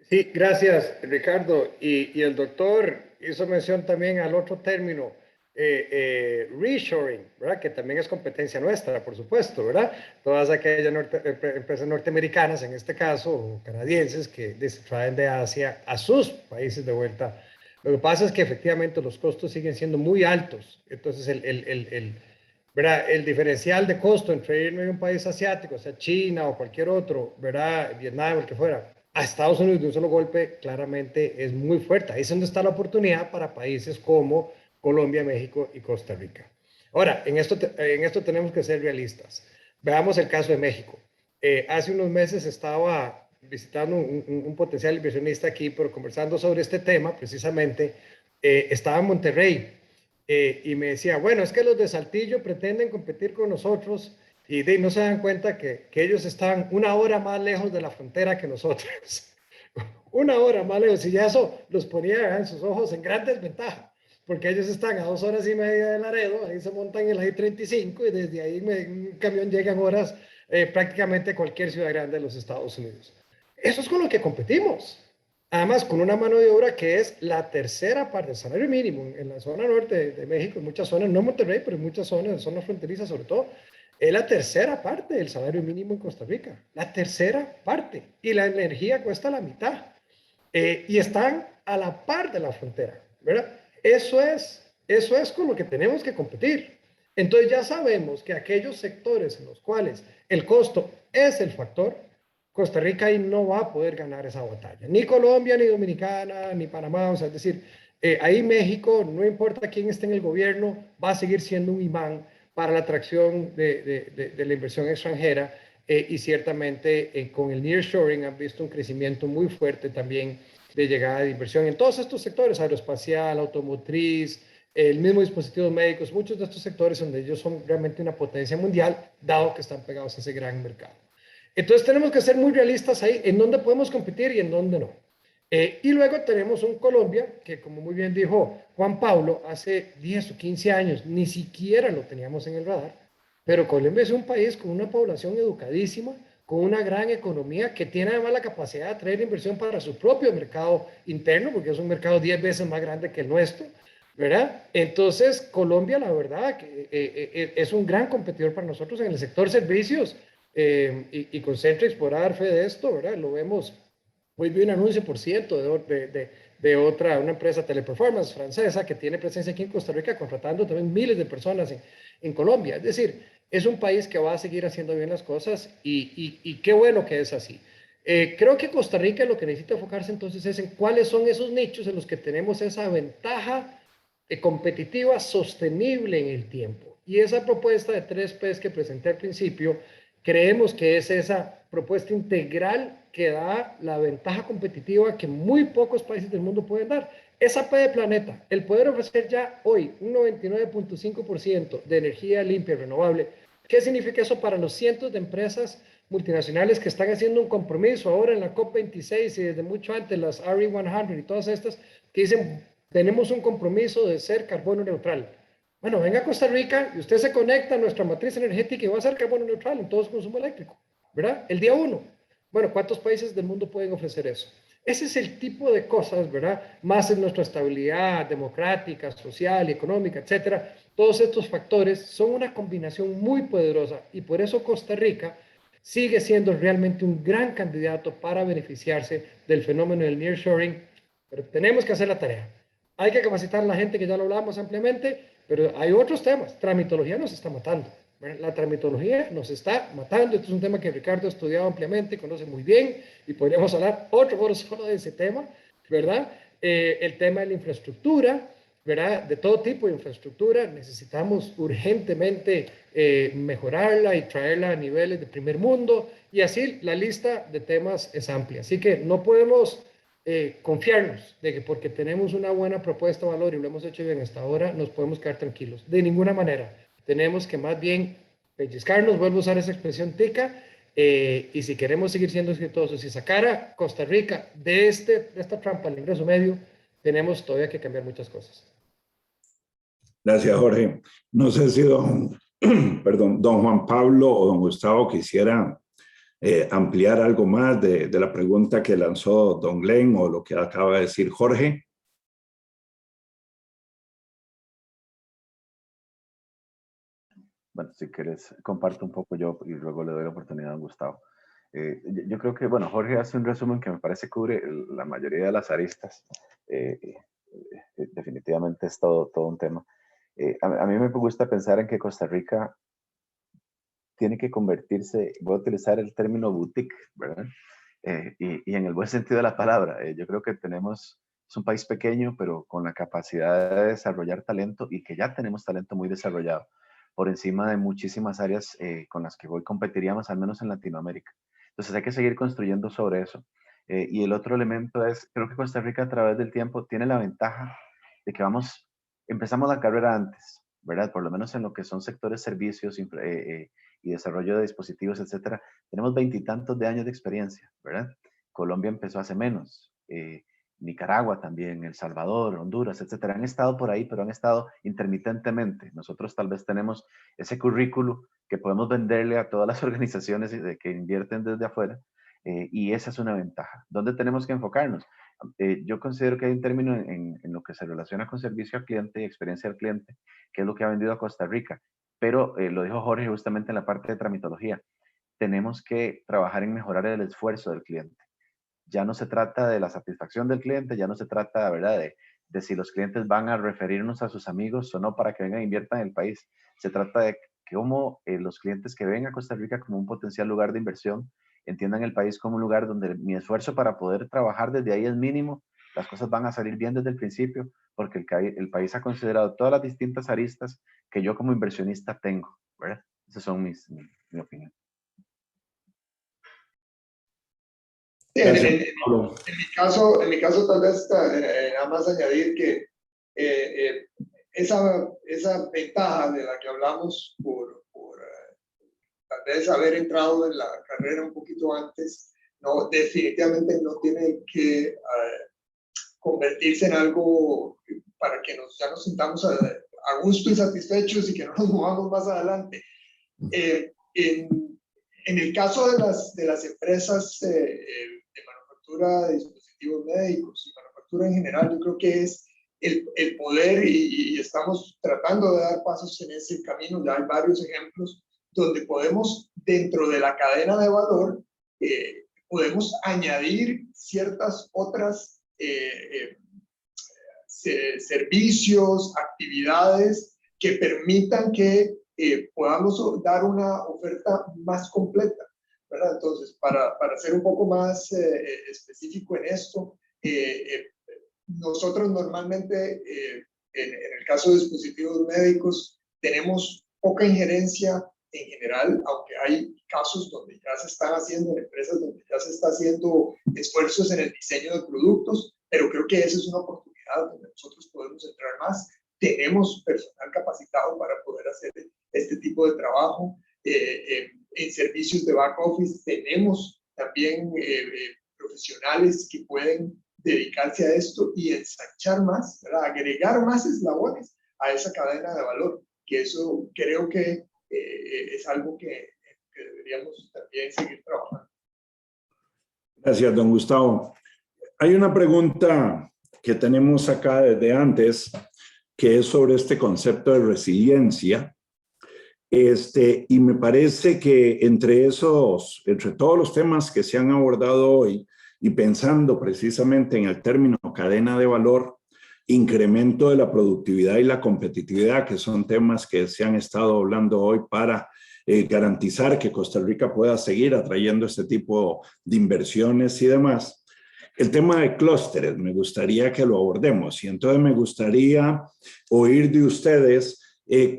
Sí, gracias, Ricardo. Y el doctor hizo mención también al otro término, reshoring, ¿verdad? Que también es competencia nuestra, por supuesto, ¿verdad? Todas aquellas empresas norteamericanas, en este caso, o canadienses, que traen de Asia a sus países de vuelta. Lo que pasa es que efectivamente los costos siguen siendo muy altos. Entonces, ¿verdad? El diferencial de costo entre irme a un país asiático, o sea, China o cualquier otro, ¿verdad? Vietnam o el que fuera, a Estados Unidos de un solo golpe, claramente es muy fuerte. Ahí es donde está la oportunidad para países como Colombia, México y Costa Rica. Ahora, en esto tenemos que ser realistas. Veamos el caso de México. Hace unos meses estaba visitando un potencial inversionista aquí, pero conversando sobre este tema, precisamente, estaba en Monterrey y me decía, bueno, es que los de Saltillo pretenden competir con nosotros y no se dan cuenta que ellos están 1 hora más lejos de la frontera que nosotros. 1 hora más lejos. Y ya eso los ponía en sus ojos en gran desventaja, porque ellos están a 2 horas y media de Laredo, ahí se montan en la I-35 y desde ahí un camión llega en horas prácticamente a cualquier ciudad grande de los Estados Unidos. Eso es con lo que competimos. Además, con una mano de obra que es la tercera parte del salario mínimo en la zona norte de México, en muchas zonas, no en Monterrey, pero en muchas zonas fronterizas sobre todo, es la tercera parte del salario mínimo en Costa Rica, la tercera parte. Y la energía cuesta la mitad. Y están a la par de la frontera, ¿verdad? Eso es con lo que tenemos que competir. Entonces ya sabemos que aquellos sectores en los cuales el costo es el factor, Costa Rica ahí no va a poder ganar esa batalla. Ni Colombia, ni Dominicana, ni Panamá. O sea, es decir, ahí México, no importa quién esté en el gobierno, va a seguir siendo un imán para la atracción de la inversión extranjera y ciertamente con el nearshoring han visto un crecimiento muy fuerte también de llegada de inversión en todos estos sectores, aeroespacial, automotriz, el mismo dispositivos médicos, muchos de estos sectores donde ellos son realmente una potencia mundial, dado que están pegados a ese gran mercado. Entonces tenemos que ser muy realistas ahí en dónde podemos competir y en dónde no. Y luego tenemos un Colombia que, como muy bien dijo Juan Pablo, hace 10 o 15 años ni siquiera lo teníamos en el radar, pero Colombia es un país con una población educadísima, con una gran economía que tiene además la capacidad de atraer inversión para su propio mercado interno, porque es un mercado 10 veces más grande que el nuestro, ¿verdad? Entonces, Colombia, la verdad, es un gran competidor para nosotros en el sector servicios y Concentrix por dar fe de esto, ¿verdad? Lo vemos. Hoy vi un anuncio, por cierto, de otra, una empresa Teleperformance francesa que tiene presencia aquí en Costa Rica, contratando también miles de personas en Colombia. Es decir, es un país que va a seguir haciendo bien las cosas y qué bueno que es así. Creo que Costa Rica lo que necesita enfocarse entonces es en cuáles son esos nichos en los que tenemos esa ventaja competitiva sostenible en el tiempo. Y esa propuesta de 3Ps que presenté al principio, creemos que es esa propuesta integral que da la ventaja competitiva que muy pocos países del mundo pueden dar. Esa P de planeta, el poder ofrecer ya hoy un 99.5% de energía limpia y renovable. ¿Qué significa eso para los cientos de empresas multinacionales que están haciendo un compromiso ahora en la COP26 y desde mucho antes las RE100 y todas estas que dicen tenemos un compromiso de ser carbono neutral? Bueno, venga a Costa Rica y usted se conecta a nuestra matriz energética y va a ser carbono neutral en todo su consumo eléctrico, ¿verdad? El día 1. Bueno, ¿cuántos países del mundo pueden ofrecer eso? Ese es el tipo de cosas, ¿verdad? Más en nuestra estabilidad democrática, social, económica, etcétera. Todos estos factores son una combinación muy poderosa y por eso Costa Rica sigue siendo realmente un gran candidato para beneficiarse del fenómeno del nearshoring, pero tenemos que hacer la tarea. Hay que capacitar a la gente, que ya lo hablamos ampliamente, pero hay otros temas. Tramitología nos está matando. La tramitología nos está matando. Este es un tema que Ricardo ha estudiado ampliamente, conoce muy bien, y podríamos hablar otro foro solo de ese tema, ¿verdad? El tema de la infraestructura, ¿verdad? De todo tipo de infraestructura. Necesitamos urgentemente mejorarla y traerla a niveles de primer mundo, y así la lista de temas es amplia. Así que no podemos confiarnos de que porque tenemos una buena propuesta de valor y lo hemos hecho bien hasta ahora, nos podemos quedar tranquilos. De ninguna manera. Tenemos que más bien pellizcarnos, vuelvo a usar esa expresión tica, y si queremos seguir siendo exitosos y sacar a Costa Rica de esta trampa al ingreso medio, tenemos todavía que cambiar muchas cosas. Gracias, Jorge. No sé si perdón, don Juan Pablo o don Gustavo quisiera ampliar algo más de la pregunta que lanzó don Glenn o lo que acaba de decir Jorge. Bueno, si quieres, comparto un poco yo y luego le doy la oportunidad a don Gustavo. Yo creo que, bueno, Jorge hace un resumen que me parece cubre la mayoría de las aristas. Definitivamente es todo un tema. A mí me gusta pensar en que Costa Rica tiene que convertirse, voy a utilizar el término boutique, ¿verdad? Y en el buen sentido de la palabra. Yo creo que es un país pequeño, pero con la capacidad de desarrollar talento y que ya tenemos talento muy desarrollado por encima de muchísimas áreas con las que hoy competiríamos, al menos en Latinoamérica. Entonces hay que seguir construyendo sobre eso. Y el otro elemento es, creo que Costa Rica a través del tiempo tiene la ventaja de que empezamos la carrera antes, ¿verdad? Por lo menos en lo que son sectores servicios y desarrollo de dispositivos, etcétera. Tenemos 20 y tantos de años de experiencia, ¿verdad? Colombia empezó hace menos. Nicaragua también, El Salvador, Honduras, etcétera, han estado por ahí, pero han estado intermitentemente. Nosotros tal vez tenemos ese currículo que podemos venderle a todas las organizaciones que invierten desde afuera, y esa es una ventaja. ¿Dónde tenemos que enfocarnos? Yo considero que hay un término en lo que se relaciona con servicio al cliente y experiencia al cliente, que es lo que ha vendido a Costa Rica, pero lo dijo Jorge justamente en la parte de tramitología. Tenemos que trabajar en mejorar el esfuerzo del cliente. Ya no se trata de la satisfacción del cliente, ya no se trata, ¿verdad?, de si los clientes van a referirnos a sus amigos o no para que vengan e inviertan en el país. Se trata de cómo los clientes que ven a Costa Rica como un potencial lugar de inversión entiendan el país como un lugar donde mi esfuerzo para poder trabajar desde ahí es mínimo las cosas van a salir bien desde el principio, porque el país ha considerado todas las distintas aristas que yo como inversionista tengo, ¿verdad? Esas son mi opinión. Gracias, Pablo. En mi caso tal vez nada más añadir que esa ventaja de la que hablamos por tal vez haber entrado en la carrera un poquito antes, no, definitivamente no tiene que convertirse en algo para que ya nos sintamos a gusto y satisfechos y que no nos movamos más adelante. En el caso de las empresas de manufactura de dispositivos médicos y manufactura en general, yo creo que es el poder, y estamos tratando de dar pasos en ese camino. Ya hay varios ejemplos donde podemos, dentro de la cadena de valor, podemos añadir ciertas otras servicios, actividades que permitan que podamos dar una oferta más completa, ¿verdad? Entonces, para ser un poco más específico en esto, nosotros normalmente, en el caso de dispositivos médicos, tenemos poca injerencia en general, aunque hay casos donde ya se están haciendo, en empresas donde ya se está haciendo esfuerzos en el diseño de productos, pero creo que esa es una oportunidad donde nosotros podemos entrar más. Tenemos personal capacitado para poder hacer este tipo de trabajo. En servicios de back office tenemos también profesionales que pueden dedicarse a esto y ensanchar más, ¿verdad? Agregar más eslabones a esa cadena de valor, que eso creo que es algo que deberíamos también seguir trabajando. Gracias, don Gustavo. Hay una pregunta que tenemos acá desde antes, que es sobre este concepto de resiliencia. Y me parece que entre todos los temas que se han abordado hoy, y pensando precisamente en el término cadena de valor, incremento de la productividad y la competitividad, que son temas que se han estado hablando hoy para garantizar que Costa Rica pueda seguir atrayendo este tipo de inversiones y demás. El tema de clústeres, me gustaría que lo abordemos, y entonces me gustaría oír de ustedes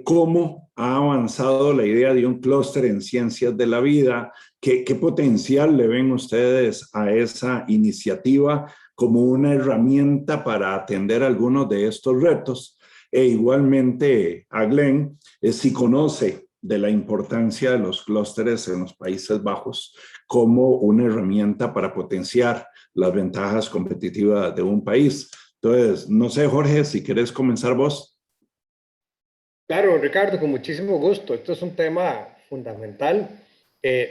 cómo ha avanzado la idea de un clúster en ciencias de la vida. ¿Qué potencial le ven ustedes a esa iniciativa como una herramienta para atender algunos de estos retos? E igualmente a Glenn, si conoce de la importancia de los clústeres en los Países Bajos como una herramienta para potenciar las ventajas competitivas de un país. Entonces, no sé, Jorge, si querés comenzar vos. Claro, Ricardo, con muchísimo gusto. Esto es un tema fundamental.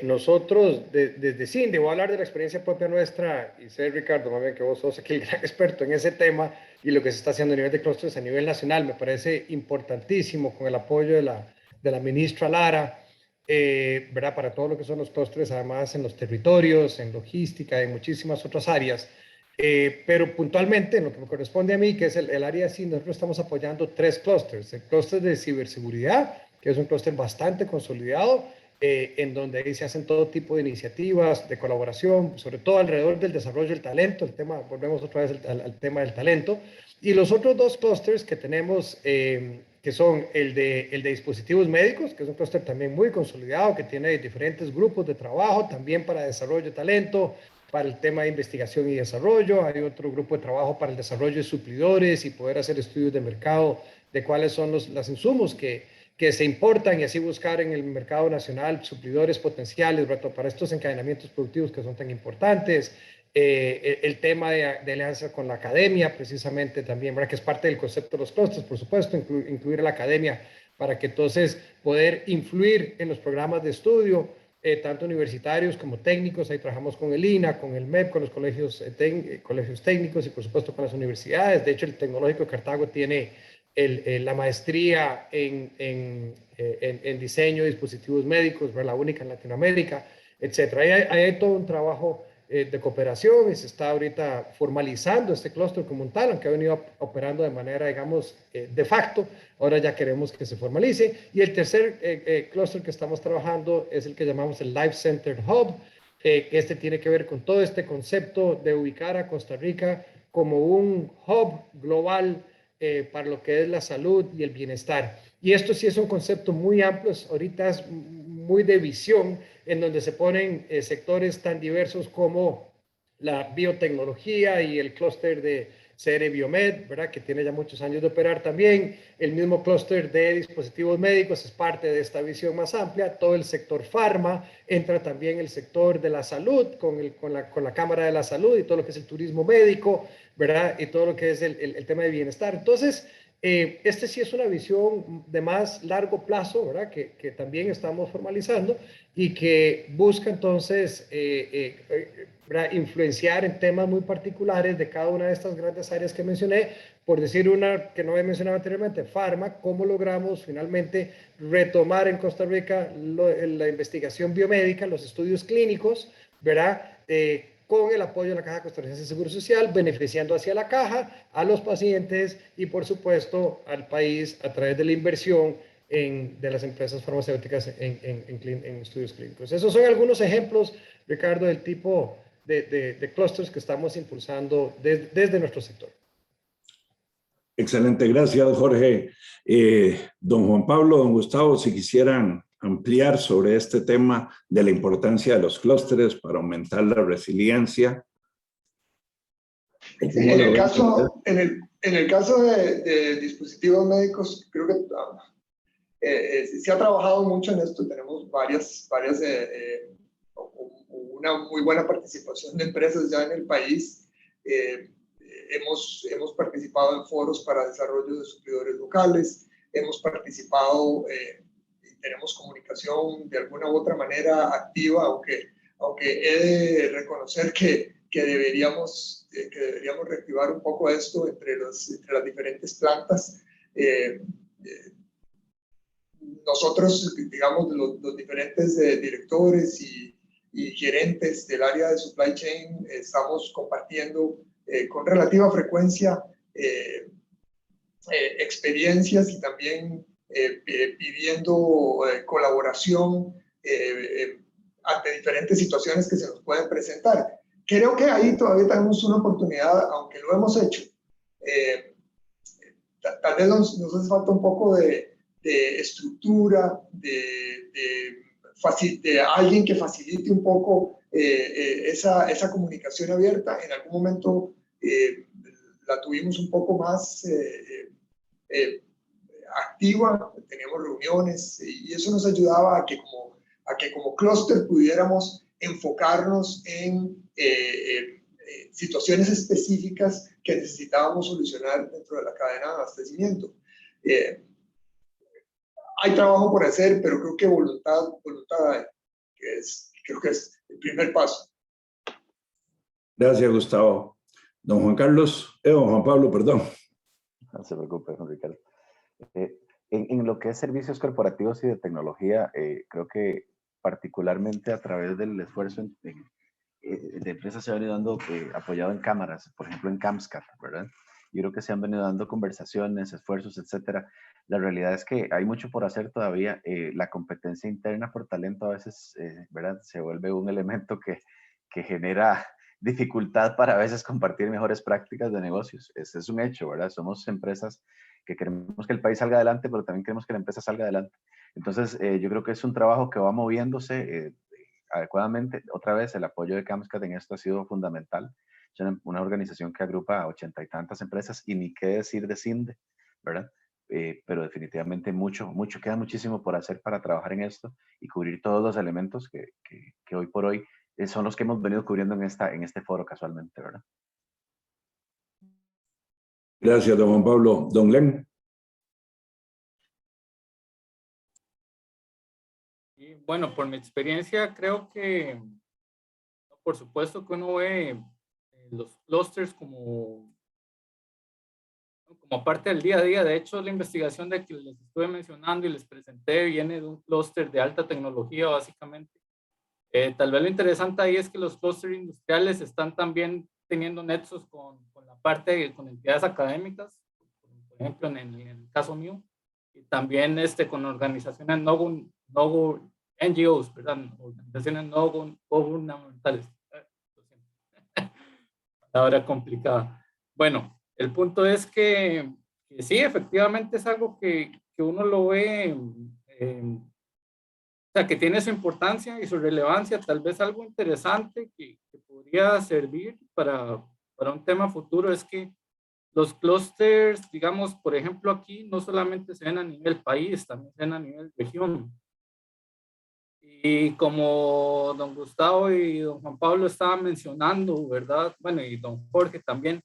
Nosotros, desde CINDE, voy a hablar de la experiencia propia nuestra, y sé, Ricardo, más bien que vos sos aquí el gran experto en ese tema y lo que se está haciendo a nivel de clústeres a nivel nacional. Me parece importantísimo, con el apoyo de la ministra Lara, ¿verdad? Para todo lo que son los clústeres, además en los territorios, en logística, en muchísimas otras áreas. Pero puntualmente, en lo que me corresponde a mí, que es el área de CINDE, nosotros estamos apoyando 3 clústeres. El clúster de ciberseguridad, que es un clúster bastante consolidado, en donde ahí se hacen todo tipo de iniciativas de colaboración, sobre todo alrededor del desarrollo del talento. Volvemos otra vez al tema del talento. Y los otros 2 clústeres que tenemos, que son el de dispositivos médicos, que es un clúster también muy consolidado, que tiene diferentes grupos de trabajo, también para desarrollo de talento, para el tema de investigación y desarrollo. Hay otro grupo de trabajo para el desarrollo de suplidores y poder hacer estudios de mercado de cuáles son los insumos que se importan, y así buscar en el mercado nacional suplidores potenciales para estos encadenamientos productivos que son tan importantes. El tema de alianza con la academia, precisamente también, ¿verdad? Que es parte del concepto de los clústeres, por supuesto, incluir a la academia para que entonces poder influir en los programas de estudio, tanto universitarios como técnicos. Ahí trabajamos con el INA, con el MEP, con los colegios técnicos y por supuesto con las universidades. De hecho, el Tecnológico de Cartago tiene la maestría en diseño de dispositivos médicos, la única en Latinoamérica, etc. Ahí hay todo un trabajo de cooperación, y se está ahorita formalizando este clúster como un tal, aunque ha venido operando de manera, digamos, de facto. Ahora ya queremos que se formalice. Y el tercer clúster que estamos trabajando es el que llamamos el Life Center Hub. Este tiene que ver con todo este concepto de ubicar a Costa Rica como un hub global para lo que es la salud y el bienestar. Y esto sí es un concepto muy amplio, ahorita es muy de visión, en donde se ponen sectores tan diversos como la biotecnología y el clúster de CR Biomed, ¿verdad? Que tiene ya muchos años de operar también. El mismo clúster de dispositivos médicos es parte de esta visión más amplia. Todo el sector farma, entra también el sector de la salud con la Cámara de la Salud y todo lo que es el turismo médico, ¿verdad? Y todo lo que es el tema de bienestar. Entonces, este sí es una visión de más largo plazo, ¿verdad? Que también estamos formalizando y que busca entonces influenciar en temas muy particulares de cada una de estas grandes áreas que mencioné. Por decir una que no he mencionado anteriormente, farma, cómo logramos finalmente retomar en Costa Rica la investigación biomédica, los estudios clínicos, ¿verdad? Con el apoyo de la Caja Costarricense de Seguro Social, beneficiando hacia la caja, a los pacientes y, por supuesto, al país a través de la inversión de las empresas farmacéuticas en estudios clínicos. Esos son algunos ejemplos, Ricardo, del tipo de clústeres que estamos impulsando desde nuestro sector. Excelente, gracias, Jorge. Don Juan Pablo, don Gustavo, si quisieran ampliar sobre este tema de la importancia de los clústeres para aumentar la resiliencia. En el caso de dispositivos médicos, creo que se ha trabajado mucho en esto. Tenemos una muy buena participación de empresas ya en el país. Hemos participado en foros para desarrollo de suplidores locales, hemos participado y tenemos comunicación de alguna u otra manera activa, aunque he de reconocer que deberíamos reactivar un poco esto entre las diferentes plantas. Nosotros, digamos, los diferentes directores y gerentes del área de supply chain estamos compartiendo con relativa frecuencia experiencias y también pidiendo colaboración ante diferentes situaciones que se nos pueden presentar. Creo que ahí todavía tenemos una oportunidad, aunque lo hemos hecho. Tal vez nos hace falta un poco de estructura, de alguien que facilite un poco esa comunicación abierta. En algún momento la tuvimos un poco más activa, teníamos reuniones y eso nos ayudaba a que como clúster pudiéramos enfocarnos en situaciones específicas que necesitábamos solucionar dentro de la cadena de abastecimiento. Hay trabajo por hacer, pero creo que voluntad hay, creo que es el primer paso. Gracias, Gustavo. Don Juan Pablo, perdón. No se preocupe, don Ricardo. En lo que es servicios corporativos y de tecnología, creo que particularmente a través del esfuerzo de empresas se ha venido dando apoyado en cámaras, por ejemplo en CAMSCAT, ¿verdad? Yo creo que se han venido dando conversaciones, esfuerzos, etcétera. La realidad es que hay mucho por hacer todavía. La competencia interna por talento a veces, ¿verdad? Se vuelve un elemento que genera dificultad para a veces compartir mejores prácticas de negocios. Ese es un hecho, ¿verdad? Somos empresas que queremos que el país salga adelante, pero también queremos que la empresa salga adelante. Entonces, yo creo que es un trabajo que va moviéndose adecuadamente. Otra vez, el apoyo de CAMSCAT en esto ha sido fundamental. Es una organización que agrupa a 80 y tantas empresas y ni qué decir de CINDE, ¿verdad? Pero definitivamente queda muchísimo por hacer para trabajar en esto y cubrir todos los elementos que hoy por hoy son los que hemos venido cubriendo en este foro casualmente, ¿verdad? Gracias, don Juan Pablo. Don Glenn. Y bueno, por mi experiencia, creo que, por supuesto que uno ve los clústeres como parte del día a día. De hecho, la investigación de que les estuve mencionando y les presenté viene de un clúster de alta tecnología, básicamente. Tal vez lo interesante ahí es que los clústeres industriales están también teniendo nexos con la parte, con entidades académicas, por ejemplo, en el caso mío, y también con organizaciones NGOs, ¿verdad? Organizaciones no gubernamentales. Palabra complicada. Bueno, el punto es que sí, efectivamente es algo que uno lo ve, o sea, que tiene su importancia y su relevancia, tal vez algo interesante que podría servir para un tema futuro es que los clústeres, digamos, por ejemplo, aquí no solamente se ven a nivel país, también se ven a nivel región. Y como don Gustavo y don Juan Pablo estaban mencionando, ¿verdad? Bueno, y don Jorge también,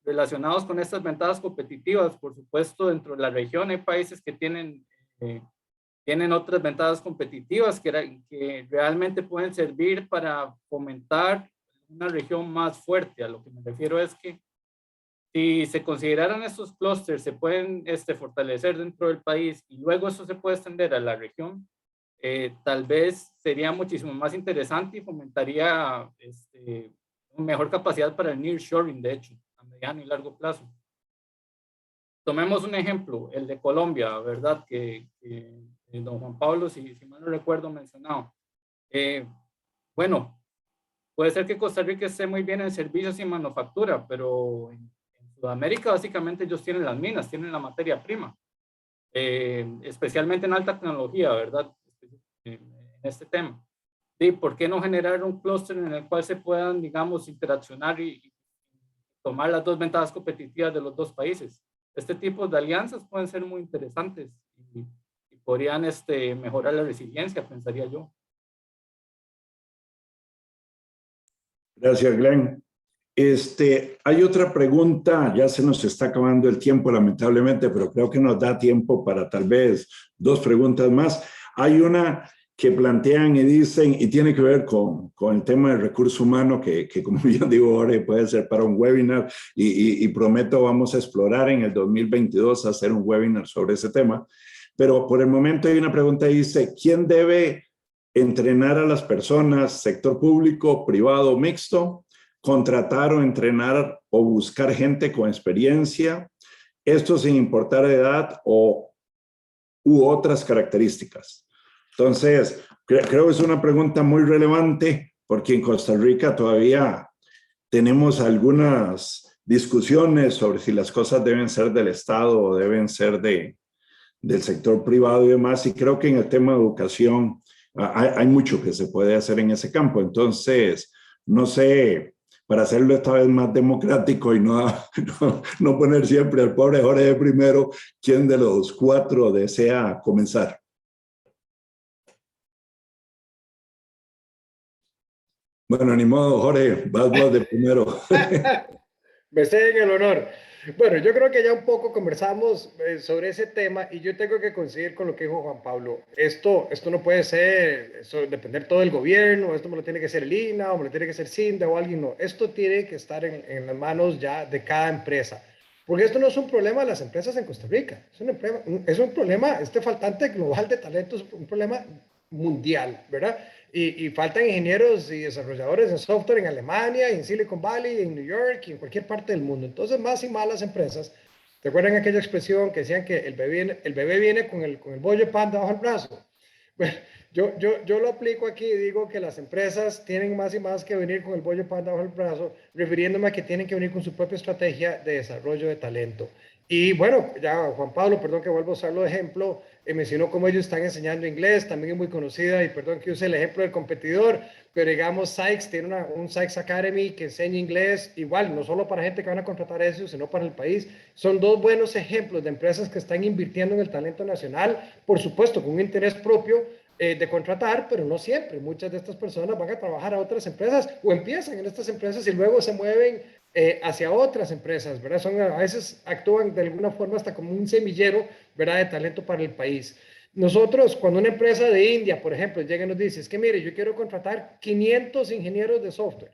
relacionados con estas ventajas competitivas, por supuesto, dentro de la región hay países que tienen otras ventajas competitivas que realmente pueden servir para fomentar una región más fuerte. A lo que me refiero es que si se consideraran estos clústeres, se pueden fortalecer dentro del país y luego eso se puede extender a la región, tal vez sería muchísimo más interesante y fomentaría una mejor capacidad para el nearshoring, de hecho, a mediano y largo plazo. Tomemos un ejemplo, el de Colombia, ¿verdad? Que don Juan Pablo, si mal no recuerdo, mencionado. Bueno, puede ser que Costa Rica esté muy bien en servicios y manufactura, pero en Sudamérica básicamente ellos tienen las minas, tienen la materia prima, especialmente en alta tecnología, ¿verdad? En este tema. ¿Sí? ¿Por qué no generar un clúster en el cual se puedan, digamos, interaccionar y tomar las dos ventajas competitivas de los dos países? Este tipo de alianzas pueden ser muy interesantes y podrían mejorar la resiliencia, pensaría yo. Gracias, Glenn. Hay otra pregunta, ya se nos está acabando el tiempo lamentablemente, pero creo que nos da tiempo para tal vez 2 preguntas más. Hay una que plantean y dicen, y tiene que ver con el tema del recurso humano, que como yo digo ahora puede ser para un webinar, y prometo vamos a explorar en el 2022 hacer un webinar sobre ese tema. Pero por el momento hay una pregunta que dice, ¿quién debe entrenar a las personas, sector público, privado, mixto? Contratar o entrenar o buscar gente con experiencia, esto sin importar edad u otras características. Entonces, creo que es una pregunta muy relevante porque en Costa Rica todavía tenemos algunas discusiones sobre si las cosas deben ser del Estado o deben ser del sector privado y demás, y creo que en el tema de educación hay mucho que se puede hacer en ese campo. Entonces, no sé, para hacerlo esta vez más democrático y no poner siempre al pobre Jorge de primero, ¿quién de los 4 desea comenzar? Bueno, ni modo, Jorge, vas vos de primero. Me ceden el honor. Bueno, yo creo que ya un poco conversamos sobre ese tema y yo tengo que coincidir con lo que dijo Juan Pablo. Esto no puede ser, eso depender todo del gobierno, esto me lo tiene que hacer el INA o me lo tiene que hacer CINDA o alguien, no. Esto tiene que estar en las manos ya de cada empresa. Porque esto no es un problema de las empresas en Costa Rica, es un problema, este faltante global de talento es un problema mundial, ¿verdad? Y faltan ingenieros y desarrolladores en software en Alemania, en Silicon Valley, en New York y en cualquier parte del mundo. Entonces, más y más las empresas, ¿te acuerdan aquella expresión que decían que el bebé viene con el bollo de pan debajo del brazo? Bueno, yo lo aplico aquí y digo que las empresas tienen más y más que venir con el bollo de pan debajo del brazo, refiriéndome a que tienen que venir con su propia estrategia de desarrollo de talento. Y bueno, ya Juan Pablo, perdón que vuelvo a usarlo de ejemplo, mencionó cómo ellos están enseñando inglés, también es muy conocida, y perdón que use el ejemplo del competidor, pero digamos Sykes tiene un Sykes Academy que enseña inglés, igual, no solo para gente que van a contratar eso, sino para el país. Son 2 buenos ejemplos de empresas que están invirtiendo en el talento nacional, por supuesto, con un interés propio de contratar, pero no siempre. Muchas de estas personas van a trabajar a otras empresas o empiezan en estas empresas y luego se mueven hacia otras empresas, ¿verdad? A veces actúan de alguna forma hasta como un semillero, ¿verdad? De talento para el país. Nosotros, cuando una empresa de India, por ejemplo, llega y nos dice, es que mire, yo quiero contratar 500 ingenieros de software,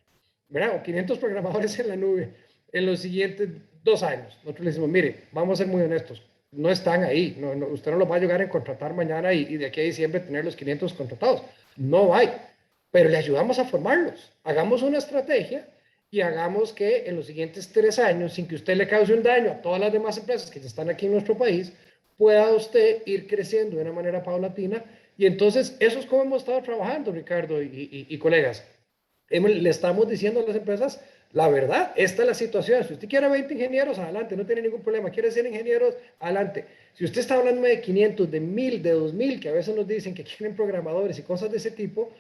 ¿verdad? O 500 programadores en la nube en los siguientes 2 años. Nosotros le decimos, mire, vamos a ser muy honestos, no están ahí, usted no los va a llegar a contratar mañana y de aquí a diciembre tener los 500 contratados. No hay, pero le ayudamos a formarlos. Hagamos una estrategia y hagamos que en los siguientes 3 años, sin que usted le cause un daño a todas las demás empresas que ya están aquí en nuestro país, pueda usted ir creciendo de una manera paulatina. Y entonces, eso es como hemos estado trabajando, Ricardo y colegas. Le estamos diciendo a las empresas, La verdad, esta es la situación. Si usted quiere 20 ingenieros, adelante, no tiene ningún problema. Quiere 100 ingenieros, adelante. Si usted está hablando de 500, de 1000, de 2000, que a veces nos dicen que quieren programadores y cosas de ese tipo,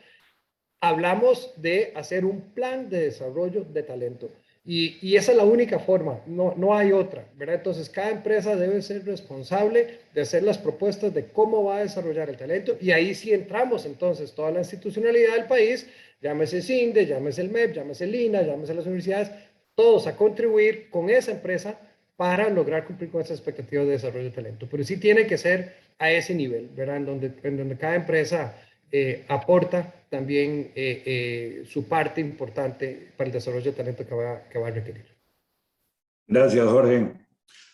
hablamos de hacer un plan de desarrollo de talento. Y esa es la única forma, no hay otra, ¿verdad? Entonces, cada empresa debe ser responsable de hacer las propuestas de cómo va a desarrollar el talento, y ahí sí entramos entonces toda la institucionalidad del país, llámese CINDE, llámese el MEP, llámese el INA, llámese las universidades, todos a contribuir con esa empresa para lograr cumplir con esas expectativas de desarrollo de talento. Pero sí tiene que ser a ese nivel, ¿verdad? En donde cada empresa aporta también su parte importante para el desarrollo de talento que va a requerir. Gracias, Jorge.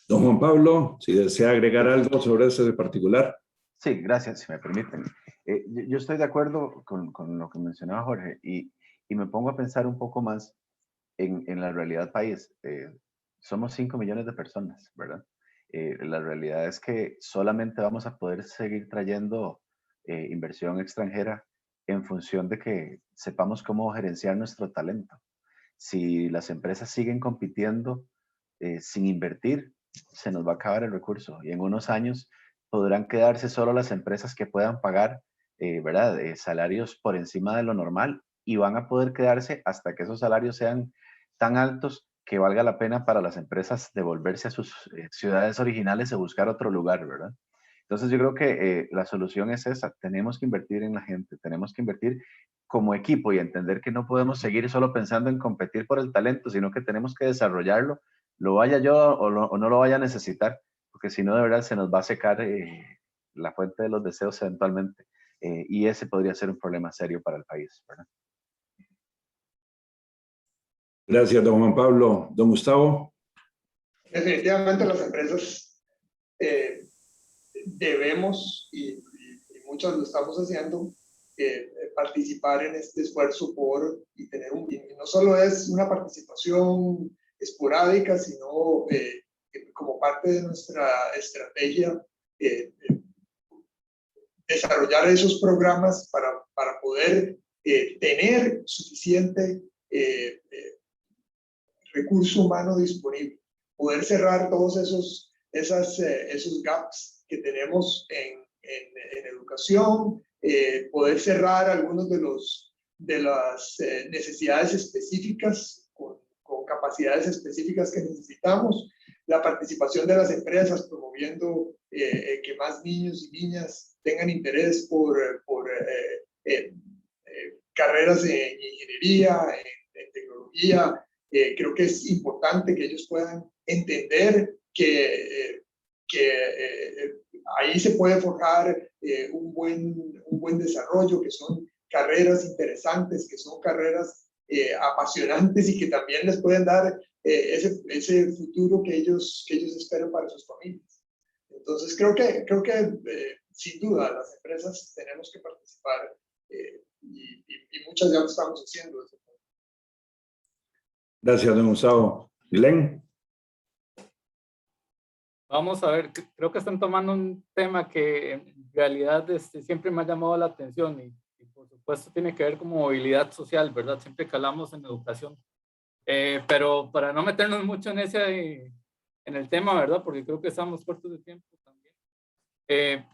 Don Juan Pablo, si desea agregar algo sobre ese de particular. Sí, gracias, si me permiten. Yo estoy de acuerdo con lo que mencionaba Jorge y me pongo a pensar un poco más en la realidad país. Somos 5 millones de personas, ¿verdad? La realidad es que solamente vamos a poder seguir trayendo inversión extranjera en función de que sepamos cómo gerenciar nuestro talento. Si las empresas siguen compitiendo sin invertir, se nos va a acabar el recurso y en unos años podrán quedarse solo las empresas que puedan pagar, ¿verdad? Salarios por encima de lo normal, y van a poder quedarse hasta que esos salarios sean tan altos que valga la pena para las empresas devolverse a sus ciudades originales o buscar otro lugar, ¿verdad? Entonces yo creo que la solución es esa, tenemos que invertir en la gente, tenemos que invertir como equipo y entender que no podemos seguir solo pensando en competir por el talento, sino que tenemos que desarrollarlo, lo vaya yo o no lo vaya a necesitar, porque si no de verdad se nos va a secar la fuente de los deseos eventualmente, y ese podría ser un problema serio para el país, ¿verdad? Gracias, don Juan Pablo. Don Gustavo. Definitivamente las empresas debemos, y muchos lo estamos haciendo, participar en este esfuerzo y tener y no solo es una participación esporádica, sino como parte de nuestra estrategia, desarrollar esos programas para poder tener suficiente recurso humano disponible, poder cerrar todos esos gaps que tenemos en educación, poder cerrar algunos de las necesidades específicas con capacidades específicas que necesitamos, la participación de las empresas promoviendo que más niños y niñas tengan interés por carreras en ingeniería, en tecnología. Creo que es importante que ellos puedan entender que ahí se puede forjar un buen desarrollo, que son carreras interesantes, que son carreras apasionantes y que también les pueden dar ese futuro que ellos esperan para sus familias. Entonces creo que sin duda las empresas tenemos que participar y muchas ya lo estamos haciendo. Gracias, don Gustavo. Glenn. Vamos a ver, creo que están tomando un tema que en realidad siempre me ha llamado la atención y por supuesto tiene que ver con movilidad social, ¿verdad? Siempre que hablamos en educación. Pero para no meternos mucho en el tema, ¿verdad? Porque creo que estamos cortos de tiempo también.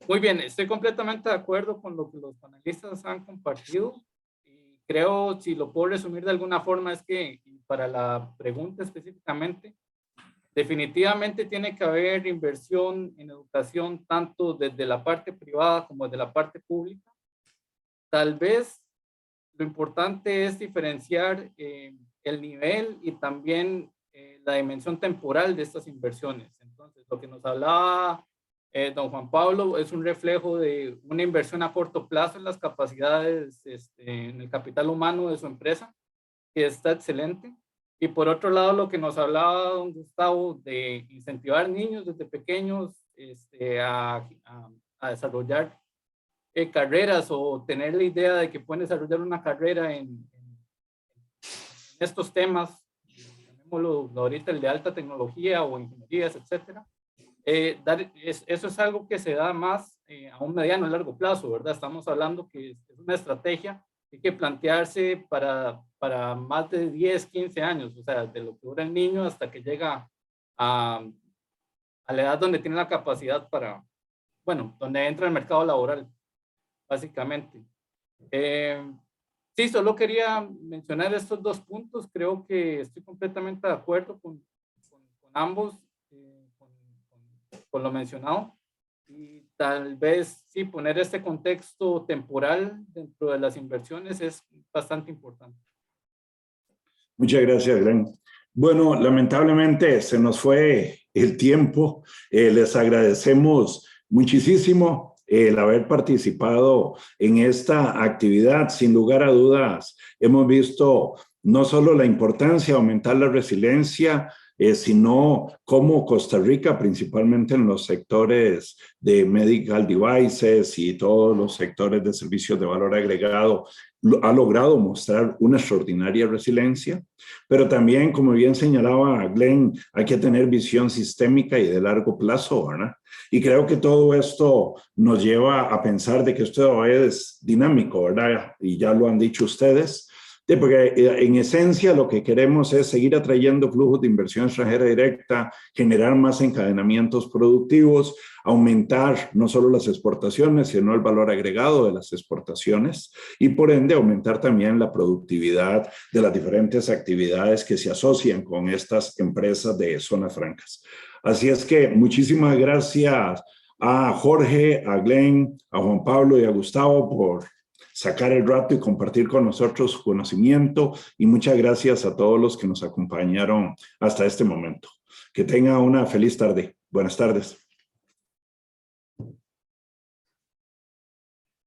Muy bien, estoy completamente de acuerdo con lo que los panelistas han compartido y creo, si lo puedo resumir de alguna forma, es que para la pregunta específicamente, definitivamente tiene que haber inversión en educación tanto desde la parte privada como desde la parte pública. Tal vez lo importante es diferenciar el nivel y también la dimensión temporal de estas inversiones. Entonces, lo que nos hablaba don Juan Pablo es un reflejo de una inversión a corto plazo en las capacidades, en el capital humano de su empresa, que está excelente. Y por otro lado, lo que nos hablaba don Gustavo de incentivar niños desde pequeños a desarrollar carreras o tener la idea de que pueden desarrollar una carrera en estos temas, llamémoslo ahorita el de alta tecnología o ingenierías, etcétera. Eso es algo que se da más a un mediano y largo plazo, ¿verdad? Estamos hablando que es una estrategia hay que plantearse para más de 10, 15 años, o sea, de lo que dura el niño hasta que llega a la edad donde tiene la capacidad para, bueno, donde entra al mercado laboral, básicamente. Sí, solo quería mencionar estos dos puntos. Creo que estoy completamente de acuerdo con ambos, con lo mencionado. Y tal vez sí, poner este contexto temporal dentro de las inversiones es bastante importante. Muchas gracias, Glenn. Bueno, lamentablemente se nos fue el tiempo. Les agradecemos muchísimo el haber participado en esta actividad. Sin lugar a dudas, hemos visto no solo la importancia de aumentar la resiliencia, sino cómo Costa Rica, principalmente en los sectores de medical devices y todos los sectores de servicios de valor agregado, ha logrado mostrar una extraordinaria resiliencia, pero también, como bien señalaba Glenn, hay que tener visión sistémica y de largo plazo, ¿verdad? Y creo que todo esto nos lleva a pensar de que esto es dinámico, ¿verdad? Y ya lo han dicho ustedes, porque en esencia lo que queremos es seguir atrayendo flujos de inversión extranjera directa, generar más encadenamientos productivos, aumentar no solo las exportaciones, sino el valor agregado de las exportaciones y por ende aumentar también la productividad de las diferentes actividades que se asocian con estas empresas de zonas francas. Así es que muchísimas gracias a Jorge, a Glenn, a Juan Pablo y a Gustavo por sacar el rato y compartir con nosotros su conocimiento, y muchas gracias a todos los que nos acompañaron hasta este momento. Que tenga una feliz tarde. Buenas tardes.